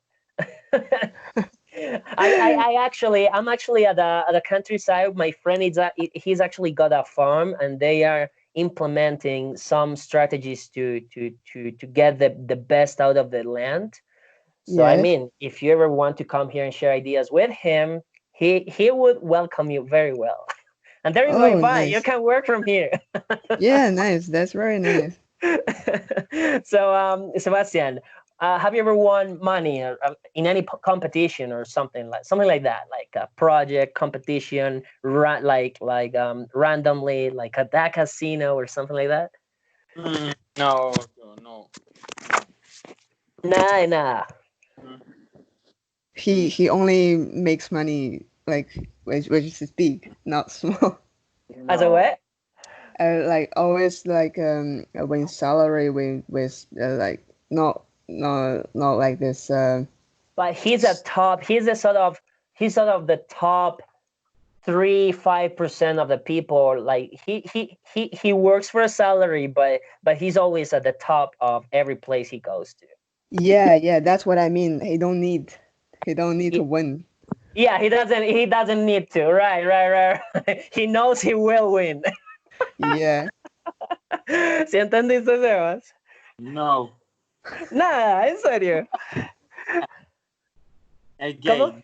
I'm actually at the countryside. My friend he's actually got a farm, and they are implementing some strategies to get the best out of the land. So I Yes. mean, if you ever want to come here and share ideas with him, he would welcome you very well. And there is Oh, Wi-Fi. You nice. can work from here. Yeah, nice. That's very nice. So, Sebastian, have you ever won money in any competition or something like that, like a project competition, randomly, like at that casino or something like that? No, no. Nah. Mm. He only makes money like which is big, not small. As a No. what? Like always like when salary with like not like this But he's a top. He's sort of the top 3-5% of the people. Like he works for a salary, but he's always at the top of every place he goes to. yeah, that's what I mean. He don't need to win. Yeah, he doesn't need to. Right. He knows he will win. Yeah. ¿Sí entendiste, Sebas? No. Nada, en serio. ¿Cómo?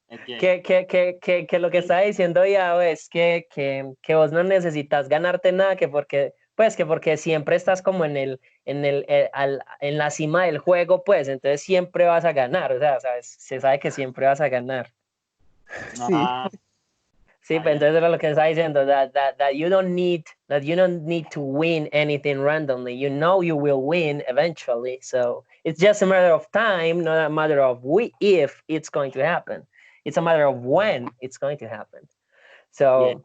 Again. Que lo que está diciendo ya es que vos no necesitas ganarte nada, que porque siempre estás como en la cima del juego, pues, entonces siempre vas a ganar, o sea, se sabe que siempre vas a ganar. Sí. Sí, pues entonces era lo que estaba diciendo, that you don't need to win anything randomly. You know you will win eventually, so it's just a matter of time, not a matter of if it's going to happen. It's a matter of when it's going to happen. So,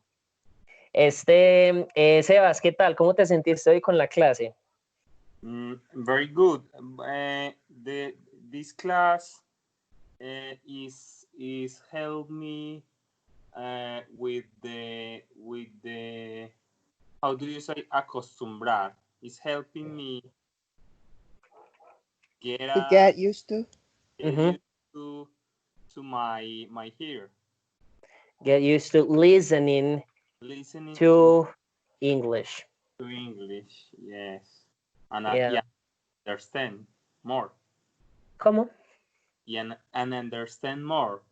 Sebas, ¿qué tal? ¿Cómo te sentiste hoy con la clase? Very good. This class is help me with the how do you say acostumbrar? It's helping me Get used to. used to my ear. Get used to listening to English. To English, yes, and Yeah. understand more. ¿Cómo? And understand more.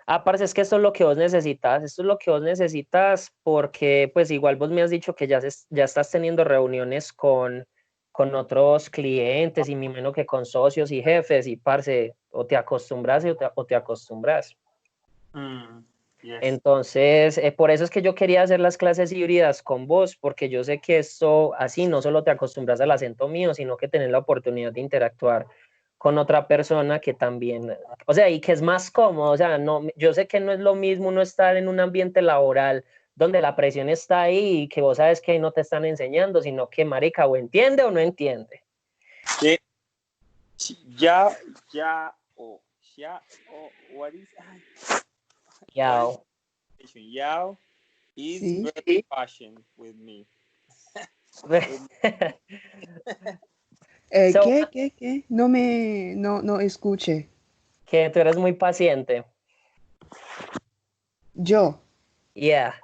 Parce, es que esto es lo que vos necesitas porque pues igual vos me has dicho que ya estás teniendo reuniones con otros clientes y me imagino que con socios y jefes y parce, o te acostumbras o te acostumbras. Yes. Entonces, por eso es que yo quería hacer las clases híbridas con vos, porque yo sé que esto así no solo te acostumbras al acento mío, sino que tenés la oportunidad de interactuar con otra persona que también, o sea, y que es más cómodo, o sea, no, yo sé que no es lo mismo uno estar en un ambiente laboral donde la presión está ahí y que vos sabes que ahí no te están enseñando, sino que marica, o entiende o no entiende. Ya, what is Yao. Yao is Sí. very patient with me. So, ¿Qué? No escuche. que tú eres muy paciente. Yo. Yeah.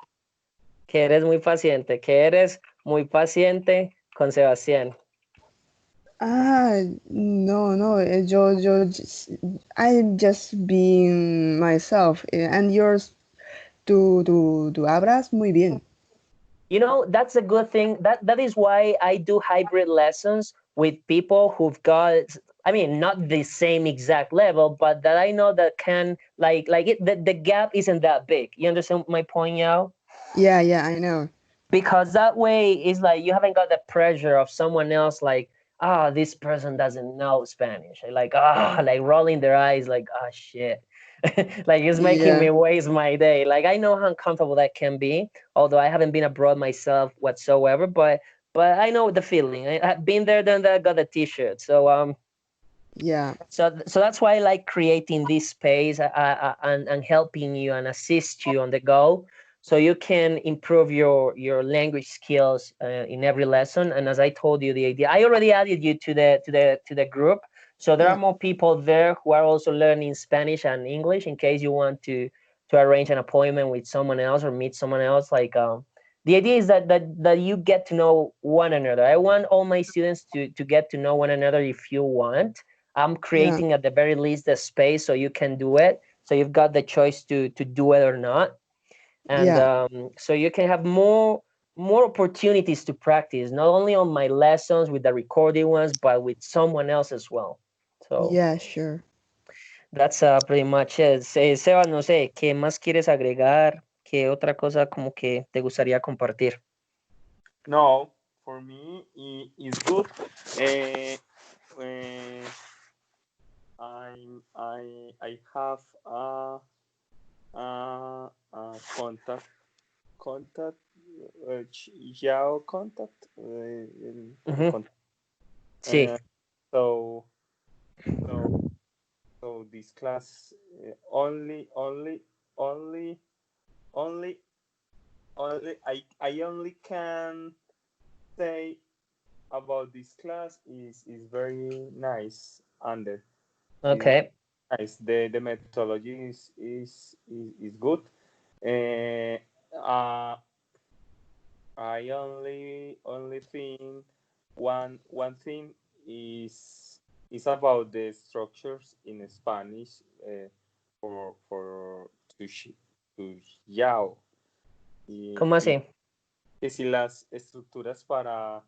Que eres muy paciente, que eres muy paciente con Sebastián. No, I'm just being myself, and yours, tú hablas muy bien. You know, that's a good thing. That is why I do hybrid lessons with people who've got, I mean, not the same exact level, but that I know that can like it the gap isn't that big. You understand my point, Yao? Yeah, I know. Because that way it's like you haven't got the pressure of someone else like, this person doesn't know Spanish. Like, like rolling their eyes like, shit. Like it's making Yeah, me waste my day. Like I know how uncomfortable that can be, although I haven't been abroad myself whatsoever, but I know the feeling. I've been there, done that, got a t-shirt. yeah, So that's why I like creating this space and helping you and assist you on the go, so you can improve your language skills in every lesson. And as I told you, the idea, I already added you to the group, so there are yeah, more people there who are also learning Spanish and English in case you want to arrange an appointment with someone else or meet someone else. Like the idea is that you get to know one another. I want all my students to get to know one another. If you want, I'm yeah, creating at the very least the space so you can do it. So you've got the choice to do it or not, and yeah, so you can have more opportunities to practice, not only on my lessons with the recorded ones, but with someone else as well. So yeah, sure. that's pretty much it. Sebas, no sé, ¿qué más quieres agregar? ¿Qué otra cosa como que te gustaría compartir? No, for me, it's good. Uh, uh, I have a contact, Yao contact, el Ujú. contact. Sí, So so so this class only only I only can say about this class is very nice, Ander. Is okay. nice. The methodology is good. Uh, uh, I only think one thing is about the structures in Spanish, for to yao, ¿Cómo y así? que si las estructuras para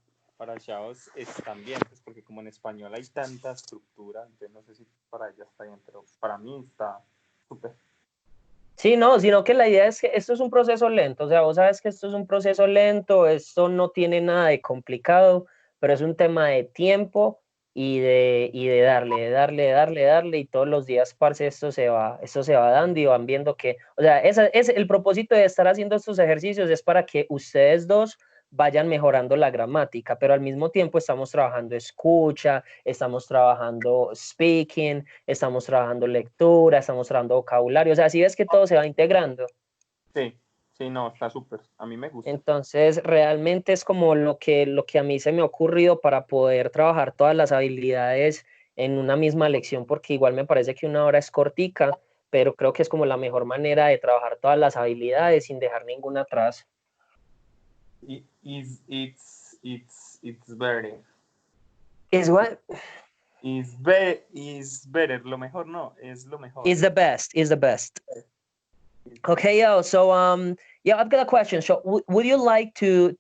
yaos están bien, pues porque como en español hay tanta estructura, entonces no sé si para ella está bien, pero para mí está súper. Sí, no, sino que la idea es que esto es un proceso lento, o sea, vos sabes que esto es un proceso lento, esto no tiene nada de complicado, pero es un tema de tiempo y de darle, y todos los días, parce, esto se va dando y van viendo que, o sea, el propósito de estar haciendo estos ejercicios es para que ustedes dos vayan mejorando la gramática, pero al mismo tiempo estamos trabajando escucha, estamos trabajando speaking, estamos trabajando lectura, estamos trabajando vocabulario, o sea, si ves que todo se va integrando. Sí, sí, no, está súper. A mí me gusta. Entonces, realmente es como lo que a mí se me ha ocurrido para poder trabajar todas las habilidades en una misma lección, porque igual me parece que una hora es cortica, pero creo que es como la mejor manera de trabajar todas las habilidades sin dejar ninguna atrás. It's better. Is what? Is better. Lo mejor no, es lo mejor. Is the best, is the best. Okay, yo. So, yeah, I've got a question. So, would you like to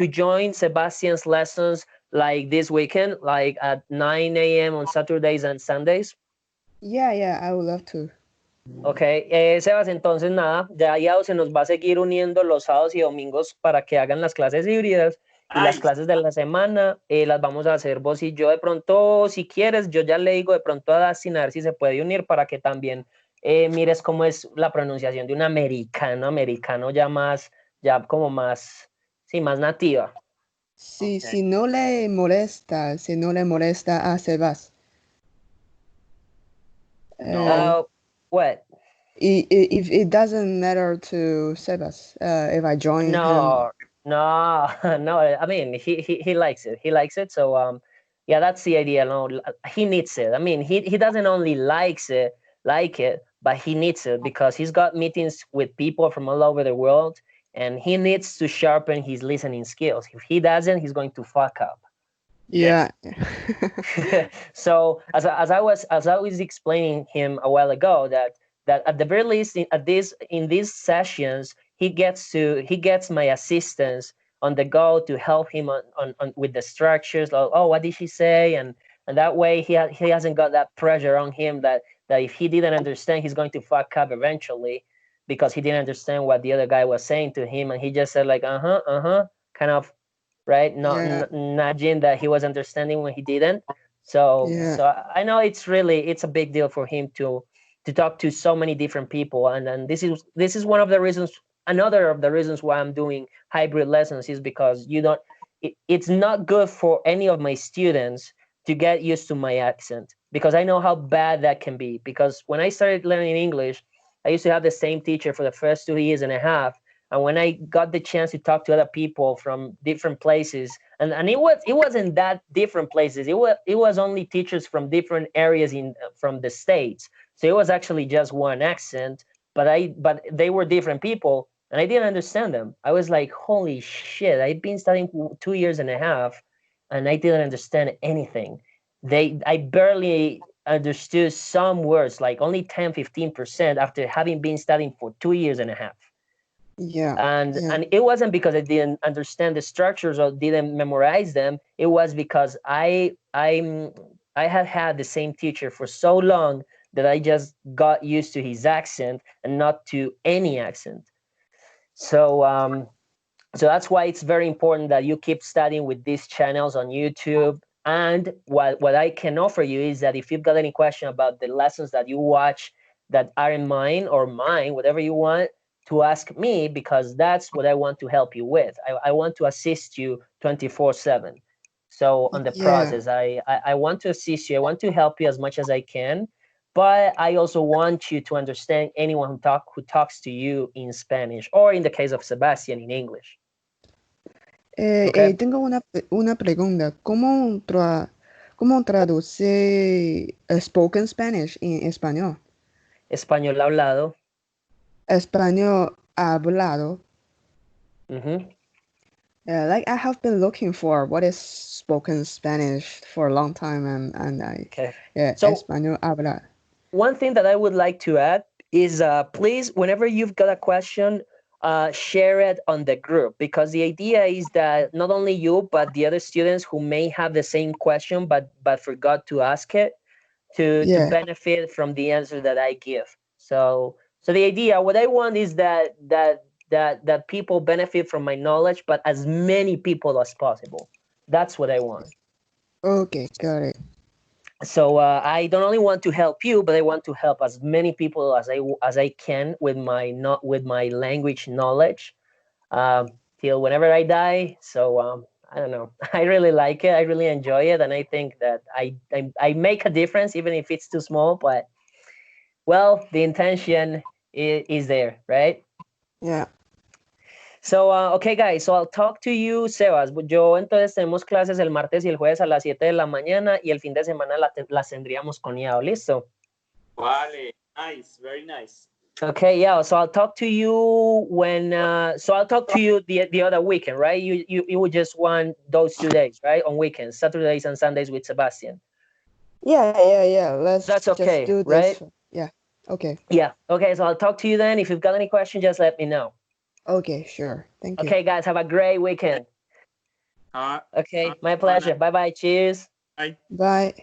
join Sebastian's lessons like this weekend, like at 9 a.m. on Saturdays and Sundays? Yeah, I would love to. Okay, Sebas, entonces nada, ya se nos va a seguir uniendo los sábados y domingos para que hagan las clases híbridas y las Ay, clases de la semana las vamos a hacer vos y yo. De pronto, si quieres, yo ya le digo de pronto a Dustin a ver si se puede unir para que también mires cómo es la pronunciación de un americano ya más, ya como más, sí, más nativa. Si, okay. si no le molesta a Sebas, No, What? if it doesn't matter to Sebas, if I join him. No, no, no. I mean, he likes it. He likes it. So yeah, that's the idea. No, he needs it. I mean, he doesn't only like it, but he needs it because he's got meetings with people from all over the world, and he needs to sharpen his listening skills. If he doesn't, he's going to fuck up. Yeah. So as I was explaining him a while ago, that at the very least in these sessions he gets my assistance on the go to help him on with the structures, like, oh, what did she say, and that way he hasn't got that pressure on him that if he didn't understand, he's going to fuck up eventually because he didn't understand what the other guy was saying to him, and he just said like kind of, right, not Yeah. nudging that he was understanding when he didn't. So Yeah. I know it's a big deal for him to talk to so many different people, and this is one of the reasons, another of the reasons why I'm doing hybrid lessons is because it's not good for any of my students to get used to my accent, because I know how bad that can be. Because when I started learning English, I used to have the same teacher for the first 2 years and a half, and when I got the chance to talk to other people from different places, and it wasn't that different places. It was only teachers from different areas from the States. So it was actually just one accent, but they were different people, and I didn't understand them. I was like, holy shit! I've been studying 2 years and a half, and I didn't understand anything. I barely understood some words, like only 10-15% after having been studying for 2 years and a half. Yeah. And it wasn't because I didn't understand the structures or didn't memorize them. It was because I had the same teacher for so long that I just got used to his accent and not to any accent. So that's why it's very important that you keep studying with these channels on YouTube. And what I can offer you is that if you've got any question about the lessons that you watch that aren't mine or mine, whatever you want, to ask me, because that's what I want to help you with. I want to assist you 24/7. So on the Yeah. process, I want to assist you. I want to help you as much as I can. But I also want you to understand anyone who talks to you in Spanish, or in the case of Sebastian, in English. Okay. Tengo una pregunta. ¿Cómo traduce spoken Spanish en español? Español hablado. Español hablado. Like I have been looking for what is spoken Spanish for a long time, and Okay. So español hablado. One thing that I would like to add is please, whenever you've got a question, share it on the group, because the idea is that not only you, but the other students who may have the same question but forgot to ask it to benefit from the answer that I give. So the idea, what I want is that people benefit from my knowledge, but as many people as possible. That's what I want. Okay, got it. So I don't only want to help you, but I want to help as many people as I can with my language knowledge till whenever I die. So I don't know. I really like it. I really enjoy it, and I think that I make a difference, even if it's too small. But well, the intention is there, right? Yeah. So, okay, guys, so I'll talk to you, Sebas. Yo entonces tenemos clases el martes y el jueves a las 7 de la mañana, y el fin de semana las tendríamos con Yao. ¿Listo? Vale, nice, very nice. Okay, yeah, so I'll talk to you when, I'll talk to you the other weekend, right? You would just want those 2 days, right? On weekends, Saturdays and Sundays with Sebastian. Yeah. That's okay, just do right? this. Yeah, okay. Yeah, okay, so I'll talk to you then. If you've got any questions, just let me know. Okay, sure. Thank you. Okay, guys, have a great weekend. Okay, my pleasure. Bye-bye. Cheers. Bye. Bye.